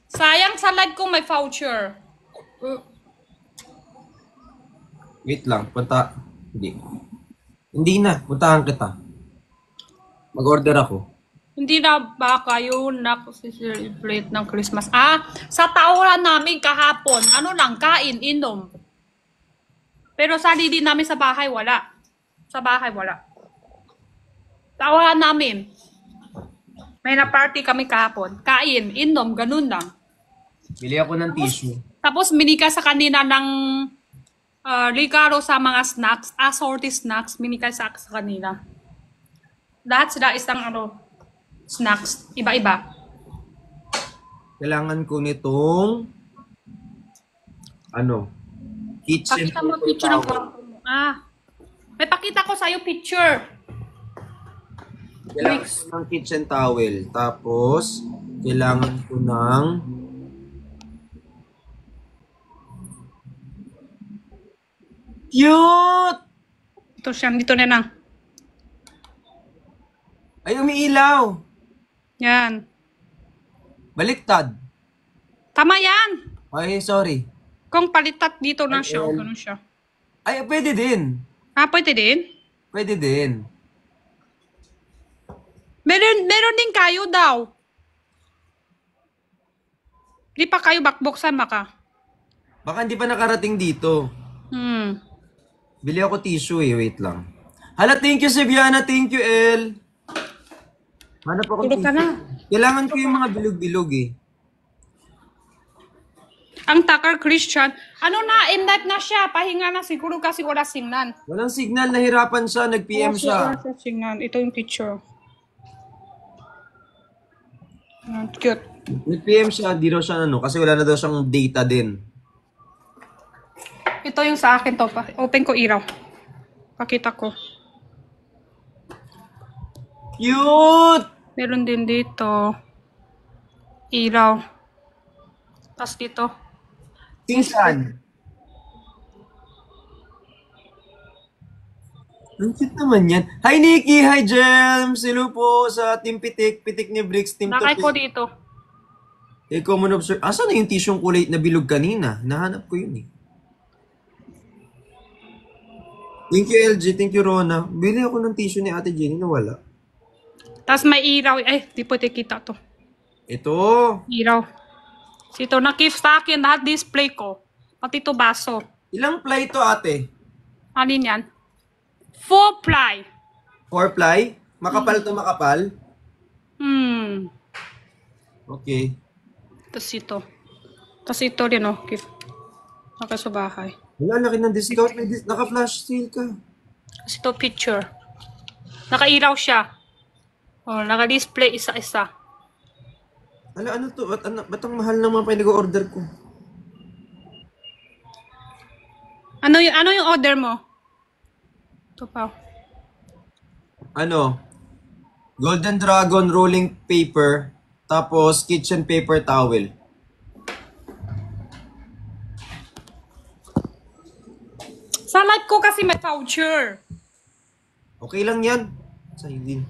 sayang sa live ko may voucher. Wait lang, punta. Hindi na, puntahan kita. Mag-order ako. Hindi na ba kayo celebrate ng Christmas? Ah, sa tauran namin kahapon, ano lang, kain, inom. Pero sa din namin sa bahay, wala. Sa bahay, wala. Tauran namin. May na-party kami kahapon. Kain, inom, ganun lang. Bili ako ng tissue. Tapos minika sa kanina ng regalo sa mga snacks, assorted snacks, minika sa kanina. Lahat sila isang snacks, iba-iba. Kailangan ko nitong kitchen Pakita mo picture ng kwarto mo. Ah, may pakita ko sa'yo picture. Kailangan ko ng kitchen towel. Tapos, kailangan ko ng cute! Ito siya, dito na lang. Ay, umiilaw! Yan. Baliktad. Tama yan. Ay, sorry. Kung palitat dito na siya, Ayun. ganun siya. Ay, pwede din. Ah, pwede din? Pwede din. Meron din kayo daw. Di pa kayo bakbuksan maka. Baka hindi pa nakarating dito. Bili ako tissue eh. Wait lang. Hala, thank you, Sibiana. Thank you, El. Hanap ako Tulog ka tissue. na. Kailangan ko yung mga bilog-bilog eh. Ang Takar Christian, in life na siya, pahinga na siguro kasi wala signal. Walang signal, nahirapan siya, nag-PM siya. Wala signal. Ito yung picture. Cute. Nag-PM siya, di raw siya kasi wala na daw siyang data din. Ito yung sa akin to. Open ko ilaw. Pakita ko. Cute! Meron din dito. Ilaw. Tapos dito. Tingsan. Ang cute naman yan. Hi, Nikki! Hi, Gems! Hello po sa Team Pitik. Pitik ni Bricks. Team Nakay ko Topik. dito. Common observe. Asan na yung tissue kulay na bilog kanina? Nahanap ko yun eh. Thank you, LG. Thank you, Rona. Bili ako ng tissue ni Ate Jenny na wala. Tapos may ilaw. Ay, di po kita to. Ito. Ilaw. Ito, nakif sa akin lahat display ko. Pati to baso. Ilang ply to, ate? Alin yan? 4 ply. 4 ply? Makapal to makapal? Okay. Tapos ito. Tapos ito rin, oh. Kif. Naka sa bahay. Wala, laki ng discount. Naka-flash sale ka. Tapos ito, picture. Nakailaw siya. Oh, naka-display isa-isa. Ano to? Ba't ang mahal ng mga pinag-order ko? Ano yung order mo? Ito pa. Ano? Golden Dragon rolling paper. Tapos kitchen paper towel. Sa live ko kasi may voucher. Okay lang yan. Silin.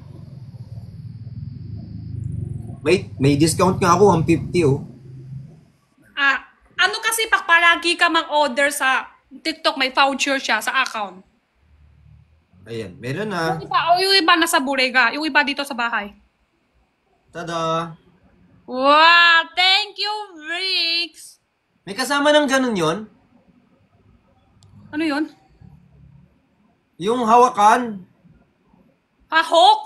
Wait, may discount nga ako, 150 oh. Ano kasi pag palagi ka mag-order sa TikTok, may voucher siya sa account. Ayan, meron na. Yung iba nasa Burega, yung iba dito sa bahay. Tada! Wow! Thank you, Rix! May kasama ng ganun yon? Ano yun? Yung hawakan. Hook?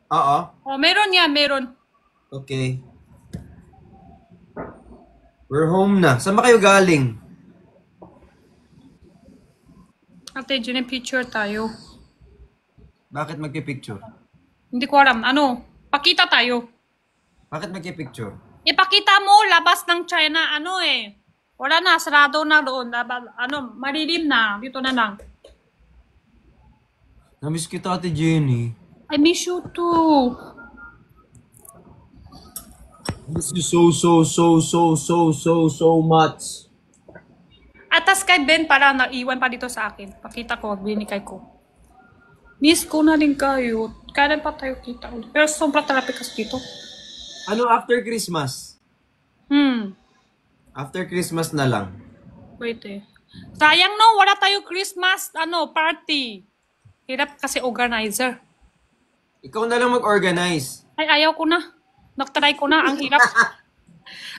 Oo. Oh, meron yan, meron. Okay. We're home na. Saan ba kayo galing? Ate, dyan yung picture tayo. Bakit magpipicture? Hindi ko alam. Ano? Pakita tayo. Bakit magpipicture? Ipakita mo, labas ng China, ano eh. Wala na, sarado na doon. Malilim na. Dito na lang. Namiss kita, Ate Jenny. I miss you too. Miss you so much. Atas kay Ben para naiwan pa dito sa akin. Pakita ko, binikay ko. Miss ko na rin kayo. Kailan pa tayo kita ulit. Pero sobrang traffic kasi dito. Ano after Christmas? After Christmas na lang. Wait eh. Sayang no, wala tayo Christmas party. Hirap kasi organizer. Ikaw na lang mag-organize. Ay, ayaw ko na. Nag-try ko na. Ang hirap.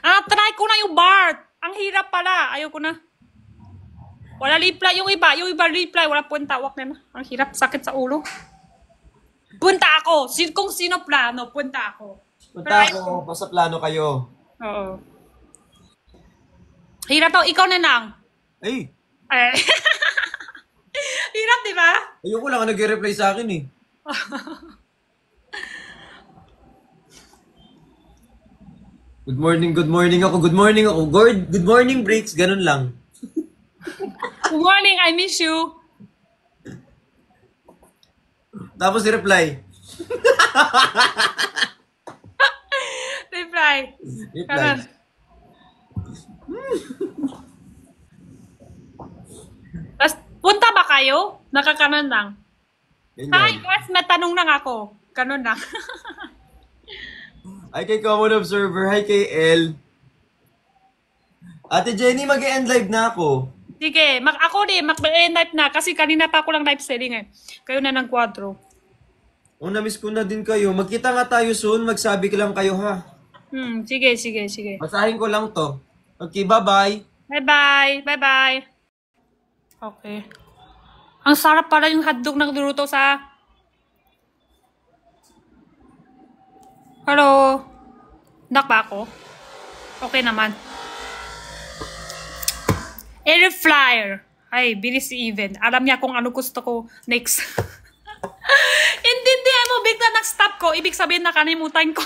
Try ko na yung BART. Ang hirap pala. Ayaw ko na. Wala reply yung iba. Yung iba reply. Wala punta. Wak na. Ang hirap. Sakit sa ulo. Punta ako. Kung sino plano, punta ako. Punta ako. Basta plano kayo. Oo. Hirap to. Ikaw na lang. Ay! Eh. Hirap, di ba? Ayoko lang nag-reply sa akin eh. Good morning ako. Good morning, Breaks. Ganun lang. Good morning, I miss you. Tapos i-reply. Reply. Reply. Tapos, punta ba kayo? Nakakanon lang. Hi, Ganyan. guys, may tanong lang ako. Kanon lang. Hi kay Common Observer. Hi kay El. Ate Jenny, mag-end live na ako. Sige, ako din, mag-end live na kasi kanina pa ako lang live selling eh. Kayo na ng kwadro. Oh, na-miss ko na din kayo. Magkita nga tayo soon. Magsabi ka lang kayo ha. Sige. Basahin ko lang to. Okay, bye-bye. Bye-bye. Okay. Ang sarap pala yung hotdog na niluto sa... Hello? Nak ba ako? Okay naman. Air fryer. Ay, bilis si Even. Alam niya kung ano gusto ko next. Intindihan mo, bigla nag-stop ko. Ibig sabihin nakalimutan ko.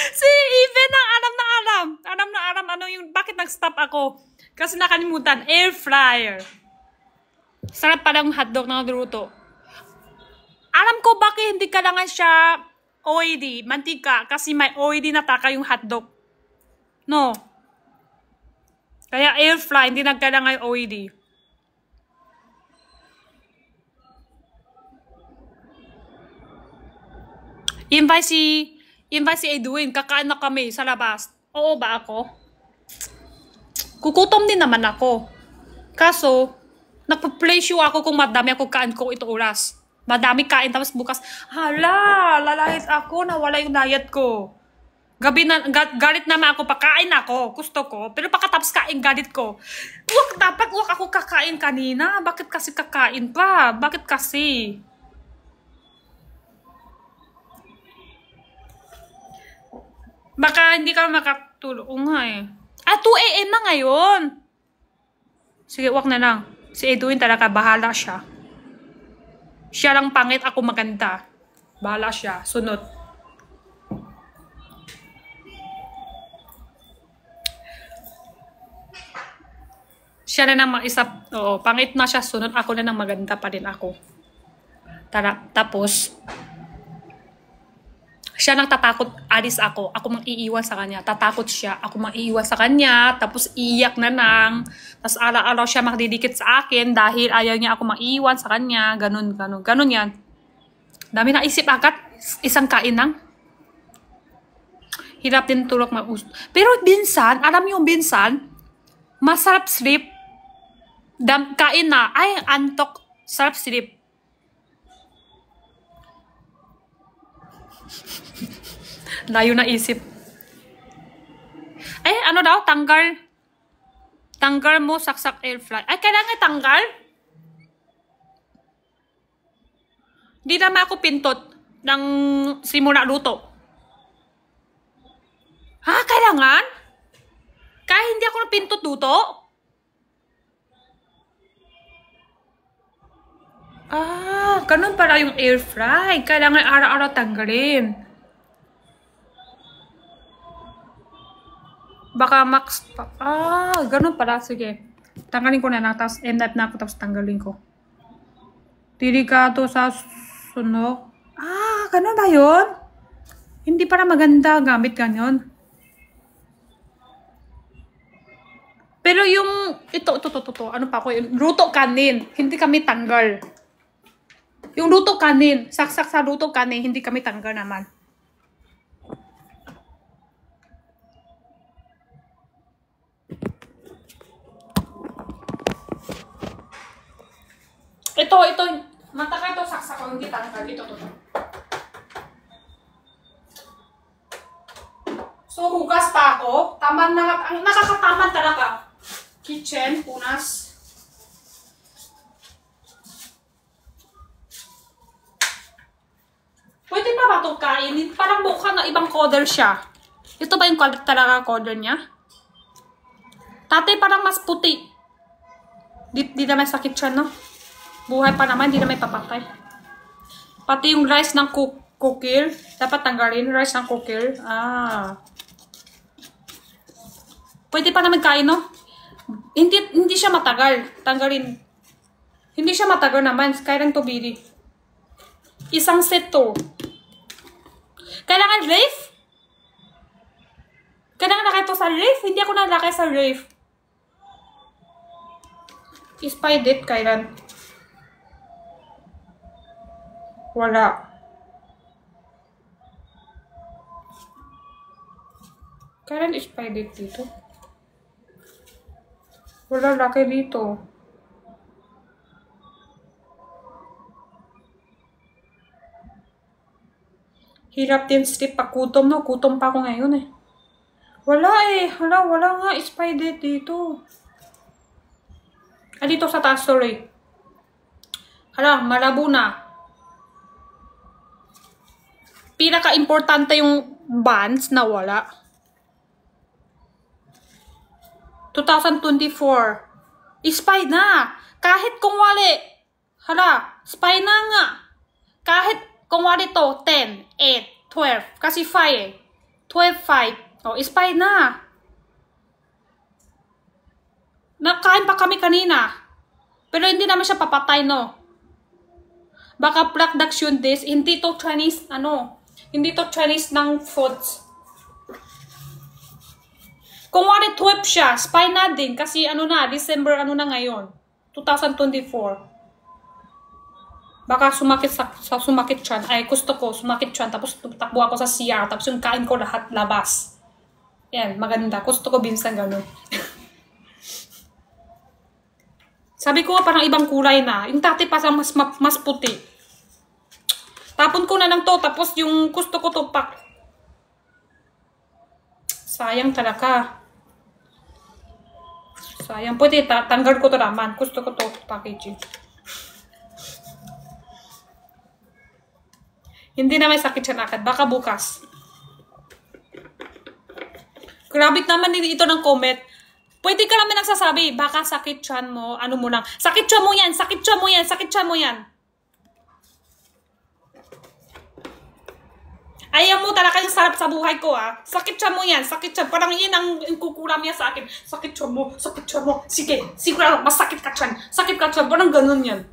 Si Even ang alam na alam. Alam na alam ano yung bakit nag-stop ako. Kasi nakalimutan. Air fryer. Sarap pala yung hotdog na niluto. Alam ko bakit hindi kailangan siya oily, mantika, kasi may oily na taka yung hotdog. No. Kaya air fry, hindi nagkailangan OED. Invite si Edwin, kakain na kami sa labas. Oo ba ako? Kukutom din naman ako. Kaso, nagpa-place ako kung madami ako kain ko ito oras. Madami kain, tapos bukas, hala, lalahit ako, nawala yung diet ko. Gabi na, galit naman ako, pakain ako, gusto ko. Pero pagkatapos kain, galit ko. Dapat ako kakain kanina. Bakit kasi kakain pa? Bakit kasi? Baka hindi ka makatulog. Oo nga eh. 2 AM na ngayon. Sige, wag na lang. Si Edwin talaga, bahala siya. Siya lang pangit, ako maganda. Bahala siya. Sunod. Siya na nang oo, pangit na siya. Sunod, ako na nang maganda pa rin ako. Tapos, siya nang tatakot, alis ako. Ako mang iiwan sa kanya. Tatakot siya. Ako mang iiwan sa kanya. Tapos iiyak na nang. Tapos araw-araw siya makdidikit sa akin dahil ayaw niya ako maiiwan sa kanya. Ganun yan. Dami na isip agad. Isang kain lang. Hirap din tulog Pero binsan, alam niyo binsan, masarap sleep. Kain na. Ay, antok. Sarap sleep. Layo na isip. Ay, ano daw? Tanggal. Tanggal mo, saksak air fry. Ay, kailangan tanggal? Di naman ako pintot ng simula luto. Ha? Kailangan? Kaya hindi ako pintot luto? Ganun pala yung air fry. Kailangan araw-araw tanggalin. Baka max pa. Ganun pala. Sige. Tanggalin ko na lang. Tapos end up na ako. Tapos tanggalin ko. Delikado sa sunog. Ganun ba yun? Hindi para maganda gamit ganyan. Pero yung ito. Ano pa ako? Luto kanin. Hindi kami tanggal. Yung luto kanin. Saksak sa luto kanin. Hindi kami tanggal naman. Ito. Matagal ito saksak ko. Hindi tanggal. Ito. So, hugas pa ako. Nakakatamad talaga. Kitchen, punas. Pwede pa ba itong kainin? Parang mukha na ibang color siya. Ito ba yung talaga color niya? Tatay parang mas puti. Di naman sa kitchen, no? Buhay pa naman, di naman papatay. Pati yung rice ng kukil. Dapat tanggalin rice ng kukil. Pwede pa naman kain, no? Hindi siya matagal. Tanggalin. Hindi siya matagal naman. Kaya lang tubili. Isang set to. Kailangan ref? Kailangan nakay to sa ref? Hindi ako nalakay sa ref. Spy date kailan? Wala. Kailan spy date dito? Wala laki dito. Hirap din sleep pag kutom, no? Kutom pa ako ngayon eh. Wala eh. Wala nga spy date dito. Dito sa taas, sorry. Malabo na. Pinaka-importante yung bands na wala. 2024. Spy na. Kahit kung wali. Spy na nga. Kahit kung wali to, 10, 8, 12. Kasi 5 eh. 12, 5. Spy na. Nakain pa kami kanina. Pero hindi naman siya papatay, no? Baka production this. Hindi to Chinese, hindi to Chinese ng foods. Kung wari 12 siya, spy na din. Kasi ano na, December ano na ngayon. 2024. Baka sumakit siya. Ay, gusto ko, sumakit siya. Tapos takbo ako sa CR. Tapos yung kain ko lahat labas. Yan, maganda. Gusto ko minsan ganun. Sabi ko parang ibang kulay na. Yung dati pa mas puti. Tapon ko na lang to. Tapos yung gusto ko to pak. Sayang talaga. Sayang. Pwede tanggal ko to naman. Gusto ko to packaging. Hindi na may sakit siya agad. Baka bukas. Grabe naman ito ng comment. Pwede ka naman nagsasabi, baka sakit tiyan mo, ano mo lang. Sakit tiyan mo yan, sakit tiyan mo yan, sakit tiyan mo yan. Ayaw mo talaga yung sarap sa buhay ko, ah. Sakit tiyan mo yan, sakit tiyan. Parang yun ang kukulam niya sa akin. Sakit tiyan mo, sakit tiyan mo. Sige, siguro, masakit ka tiyan. Sakit ka tiyan, parang ganun yan.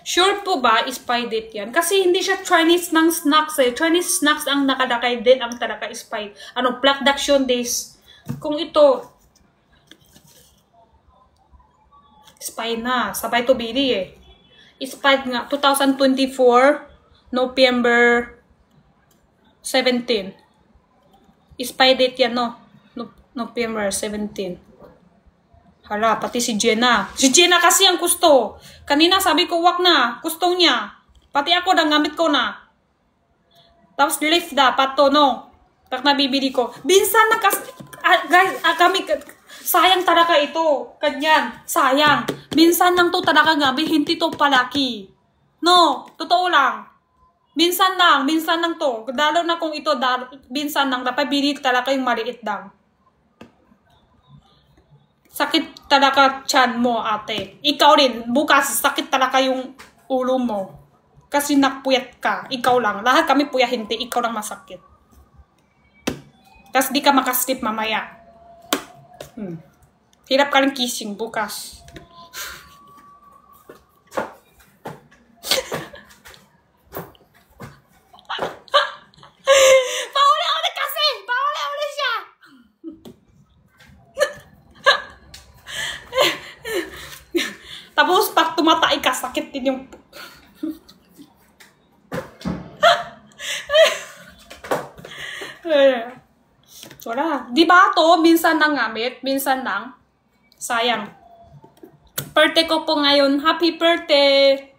Sure po ba, spy date yan? Kasi hindi siya Chinese ng snacks eh. Chinese snacks ang nakadakay din ang talaga spy. Ano, Black Daction Days. Kung ito, spy na. Sabay to bili eh. Spy nga, 2024, November 17. Spy date yan, no? November 17. Hala, pati si Jenna. Si Jenna kasi ang gusto. Kanina sabi ko, wag na. Gusto niya. Pati ako, nangamit ko na. Tapos lift dapat to, no? Pag nabibili ko. Binsan na kasi, guys, kami, sayang talaga ito. Kanyan, sayang. Binsan lang to talaga gabi, hindi to palaki. No, totoo lang. Binsan lang to. Dalo na kung ito, binsan lang, dapat bili talaga yung maliit lang. Sakit talaga tiyan mo, ate. Ikaw rin, bukas sakit talaga yung ulo mo. Kasi nakpuyat ka. Ikaw lang. Lahat kami puya, hindi. Ikaw lang masakit. Tapos di ka makasleep mamaya. Hirap ka lang kissing bukas. Pauli-uli kasi! Pauli-uli siya! Tapos pag tumatay ka, sakit din yung... Wala. Di ba to? Minsan nang gamit. Minsan lang. Sayang. Birthday ko po ngayon. Happy birthday!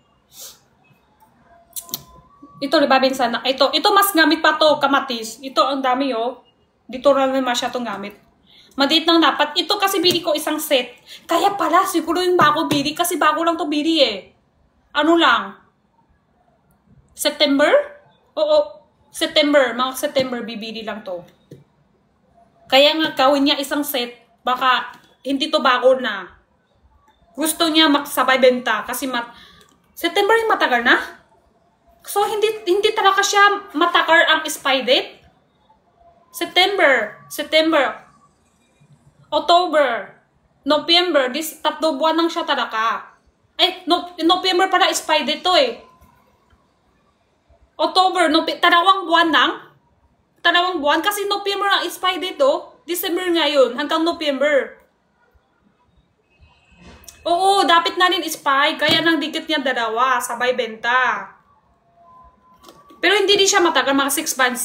Ito, di ba minsan na? Ito mas gamit pa to, kamatis. Ito, ang dami oh. Dito na naman siya itong gamit. Madate nang dapat. Ito kasi bili ko isang set. Kaya pala, siguro yung bago bili. Kasi bago lang to bili eh. Ano lang? September? Oo. September. Mga September bibili lang to. Kaya nga gawin niya isang set. Baka hindi to bago na. Gusto niya magsabay benta. Kasi September yung matagal na. So hindi talaga siya matagal ang spy date. September. October, November, tatlo buwan lang siya talaga. Ay, November pala spy date to eh. October, dalawang buwan lang. Dalawang buwan kasi November ang spy date to. December ngayon, hanggang November. Oo, dapat na rin spy. Kaya nang dikit niya dalawa, sabay benta. Pero hindi din siya matagal, mga 6 months.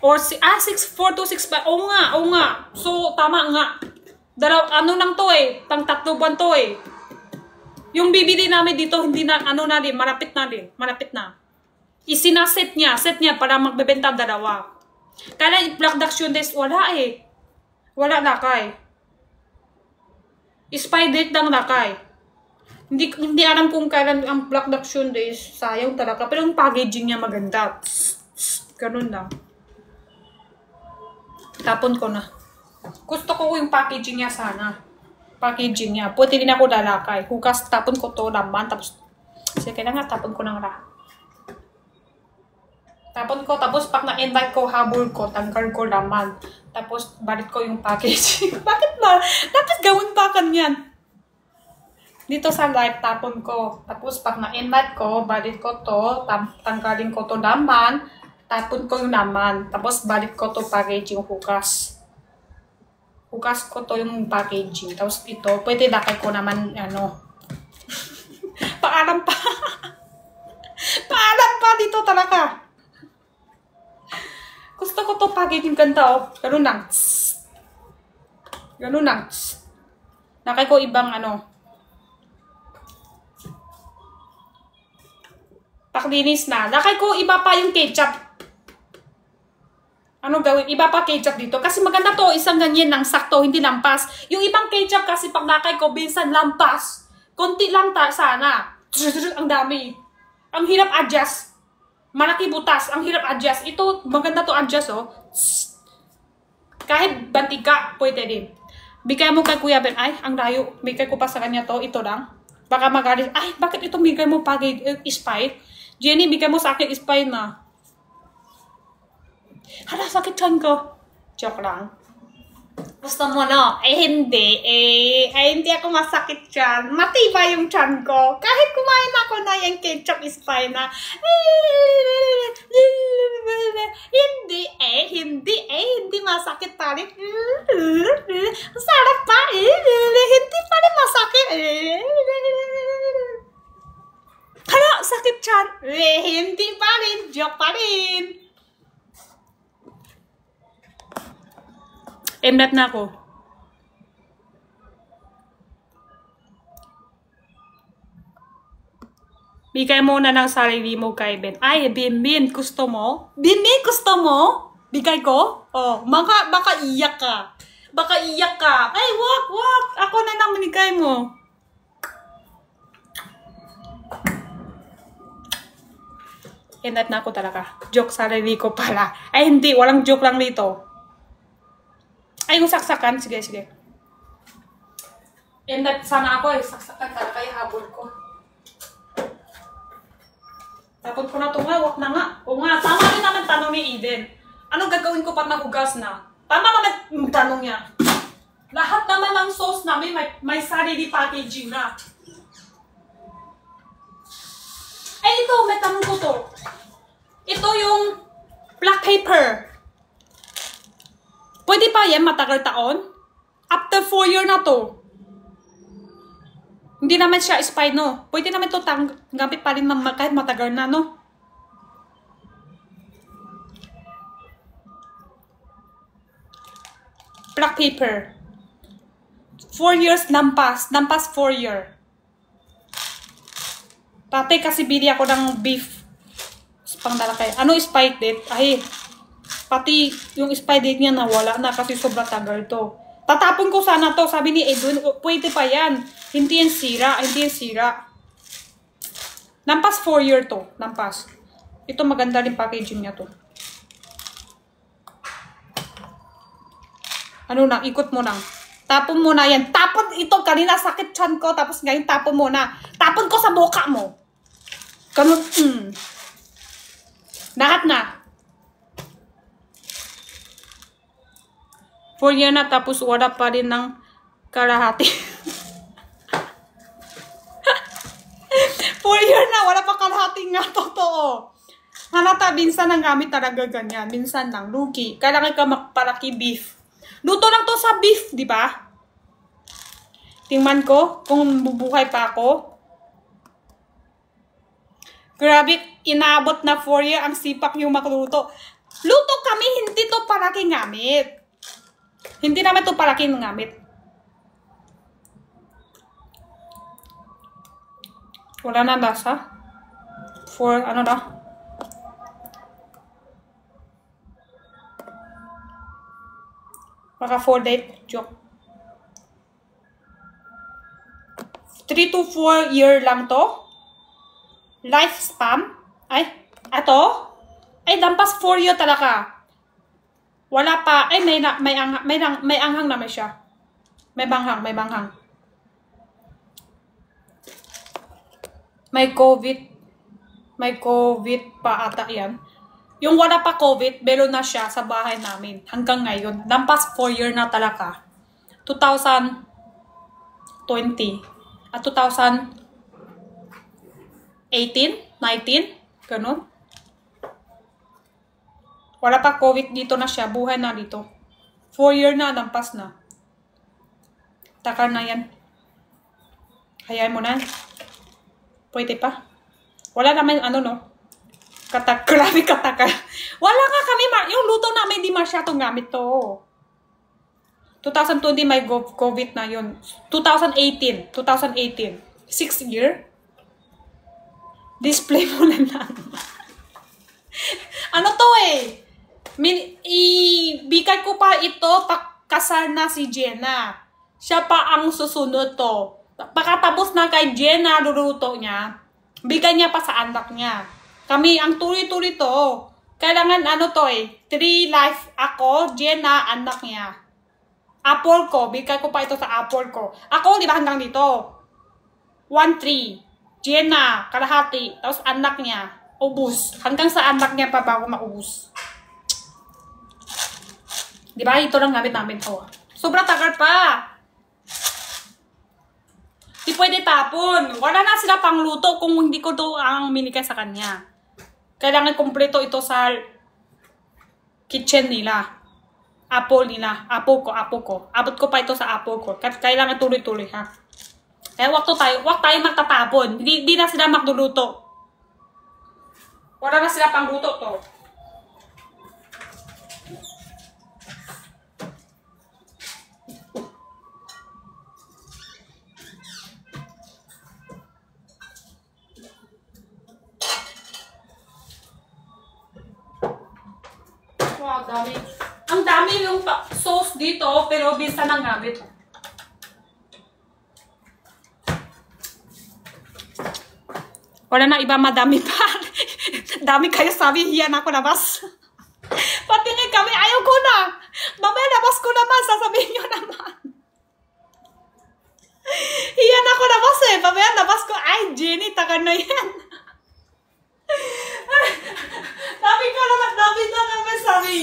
Or 4 to 6 months. Oo nga. So, tama nga. Ano lang to eh. Tatlo buwan to eh. Yung bibili namin dito, hindi na, malapit na. Isinaset niya para magbebenta dalawa. Kaya Black Daction Days, wala eh. Wala lakay. Spy date lang lakay. Hindi alam kung kailan ang Black Daction Days. Sayang talaga. Pero yung packaging niya maganda. Ganun lang. Tapon ko na. Gusto ko yung packaging niya sana. Packaging niya. Pwede din ako lalakay. Hukas, tapon ko to laman. Tapos, sige na nga, tapon ko na nga. Tapon ko, tapos pag na-invite ko, habol ko, tanggal ko laman. Tapos, balik ko yung packaging. Bakit ba? Dapat gawin pa kanyan. Dito sa live, tapon ko. Tapos pag na-invite ko, balik ko to, tanggalin ko to naman, tapon ko yung naman. Tapos balik ko to packaging hukas. Hukas ko to yung packaging. Tapos ito, pwede lakay ko naman, ano. Paalam pa. Paalam pa dito talaga. Gusto ko to packaging ganda, oh. Ganun lang. Ganun lang. Lakay ko ibang, ano. Paklinis na. Lakay ko, iba pa yung ketchup. Ano gawin? Iba pa ketchup dito. Kasi maganda to, isang ganyan lang, sakto, hindi lampas. Yung ibang ketchup kasi pag lakay ko, minsan lampas. Konti lang sana. Ang dami. Ang hirap adjust. Malaki butas. Ang hirap adjust. Ito, maganda to adjust, oh. Kahit bantika, pwede din. Bigay mo kay Kuya Ben. Ay, ang layo. Bigay ko pa sa kanya to. Ito lang. Baka magalit. Ay, bakit ito bigay mo pag Sprite? Jenny, bigay mo sa akin Sprite na. Hala, sakit chan ko. Joke lang. Gusto mo, no? Hindi. Hindi ako masakit chan. Matibay yung chan ko. Kahit kumain ako na yung ketchup Sprite na. Hindi masakit pa rin. Sarap pa. Hindi pa rin masakit. Hala, sakit chan. Hindi pa rin. Joke pa rin. Emlat na ako. Bigay mo na ng sarili mo kay Ben. Ay, Binbin, gusto mo? Binbin, gusto mo? Bigay ko? Oh, baka iyak ka. Baka iyak ka. Ay, wag. Ako na lang binigay mo. Emlat na ako talaga. Joke sarili ko pala. Ay, hindi. Walang joke lang dito. Ay, yung saksakan. Sige. Emlat sana ako eh. Saksakan talaga yung habol ko. Tapos ko na ito nga, wak na nga. O nga, tama rin naman tanong ni Eden. Anong gagawin ko pag nahugas na? Tama naman yung tanong niya. Lahat naman ng sauce namin may sarili packaging na. Ay, ito, may tanong ko to. Ito yung black paper. Pwede pa yan matagal taon? After 4 years na to. Hindi naman siya spy, no? Pwede naman ito gamit pa rin kahit matagal na, no? Black paper. 4 years nampas. Nampas 4 years. Dati kasi bili ako ng beef. Pangdalakay. Ano spy date? Ay, pati yung spy date niya nawala na kasi sobrang tagal to. Tatapon ko sana to. Sabi ni Edwin, pwede pa yan. Hindi yan sira. Nampas 4 year to. Nampas. Ito maganda rin packaging niya to. Ano na, ikot mo lang. Tapon mo na yan. Tapon ito. Kanina sakit chan ko. Tapos ngayon tapon mo na. Tapon ko sa boka mo. Ganun. Lahat na. 4 year na tapos wala pa rin ng kalahati. 4 year na. Wala pa kalahati nga. Totoo. Halata, minsan ang gamit talaga ganyan. Minsan lang. Lugi. Kailangan ka magpalaki beef. Luto lang to sa beef, di ba? Tingnan ko kung bubuhay pa ako. Grabe, inaabot na 4 year ang sipak yung makluto. Luto kami, hindi to palaking gamit. Hindi naman to palaking gamit. Wala na lasa. Ano na? Baka 4 date. Joke. 3 to 4 year lang to. Lifespan. Ay, ato. Ay, lampas 4 year talaga. Wala pa. Ay, may anghang naman siya. May banghang. May COVID pa ata yan. Yung wala pa COVID, meron na siya sa bahay namin. Hanggang ngayon. Lampas 4 year na talaga. 2020. 2018, 19, ganun. Wala pa COVID, dito na siya, buhay na dito. 4 year na, lampas na. Takar na yan. Hayaan mo na. Pwede pa. Wala naman, ano no. Grabe katakar. Wala nga kami, yung luto namin, di masyadong gamit to. 2020 may COVID na yun. 2018. 6 year. Display mo na lang. Ano to eh? Ibigay ko pa ito kasal na si Jenna. Siya pa ang susunod to. Pagkatapos na kay Jenna luluto niya, bigay niya pa sa anak niya. Kami ang tuloy-tuloy to. Kailangan ano to eh. 3 life ako, Jenna, anak niya. Apple ko. Bigay ko pa ito sa apple ko. Ako, di ba hanggang dito? 1-3. Jenna, kalahati. Tapos anak niya. Ubus. Hanggang sa anak niya pa bago maubos. Di ba? Ito lang gamit namin to. Sobrang tagal pa. Di pwede tapon. Wala na sila pang luto kung hindi ko to ang minigay sa kanya. Kailangan kumpleto ito sa kitchen nila. Apple nila. Apple ko. Abot ko pa ito sa apple ko. Kailangan tuloy-tuloy ha. Eh, wag tayo magtatapon. Di na sila magluluto. Wala na sila pang luto to. Wow, dami. Ang dami yung sauce dito, pero bisa nang gamit. Wala na iba, madami pa. Dami kayo sabi, hiyan ako labas. Patingin kami, ayaw ko na. Mamaya labas ko naman, sasabihin nyo naman. Hiyan ako labas eh. Mamaya labas ko, ay Jenny, taga na yan. Dami ko naman, dami na naman sabi.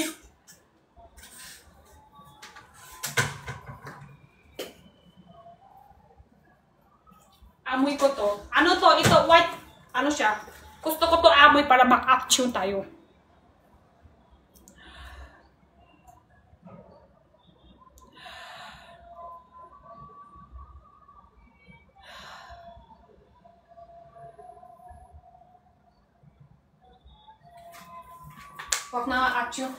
Amoy ko to. Ano to? Ito, white. Ano siya? Gusto ko to amoy para mag-action tayo. Huwag na action.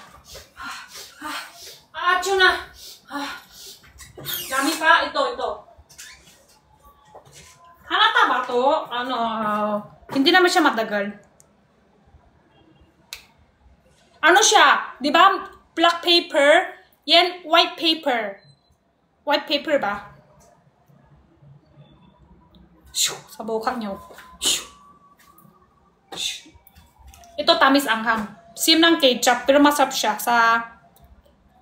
Action na. Dami pa. Ito. Halata ba to? Hindi naman siya matagal. Ano siya? Di ba? Black paper. Yan, white paper. White paper ba? Shoo, sa buhok niyo. Shoo. Shoo. Ito tamis anghang. Sim ng ketchup, pero masarap siya sa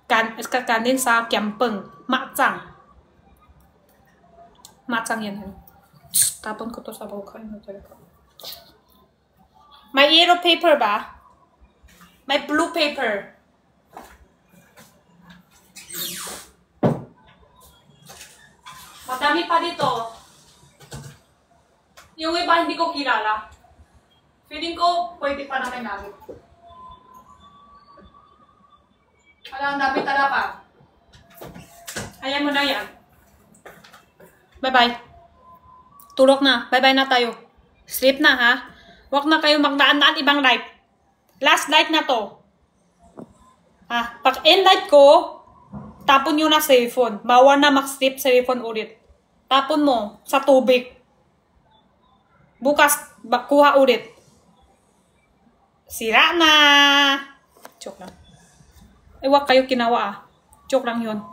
kanin sa kiampeng. Macang. Macang yan. Tapon ko to sa buhok niyo. May yellow paper ba? May blue paper. Madami pa dito. Yung iba hindi ko kilala. Feeling ko pwede pa naman namin. Alam, dami talaga. Ayan mo na yan. Bye-bye. Tulog na. Bye-bye na tayo. Sleep na ha. Huwag na kayo magdaan-daan ibang light. Last light na to. Pag end light ko, tapon nyo na cellphone. Bawal na mag-sleep cellphone ulit. Tapon mo sa tubig. Bukas, kuha ulit. Sira na. Joke lang. Huwag kayo kinawa Joke lang yun.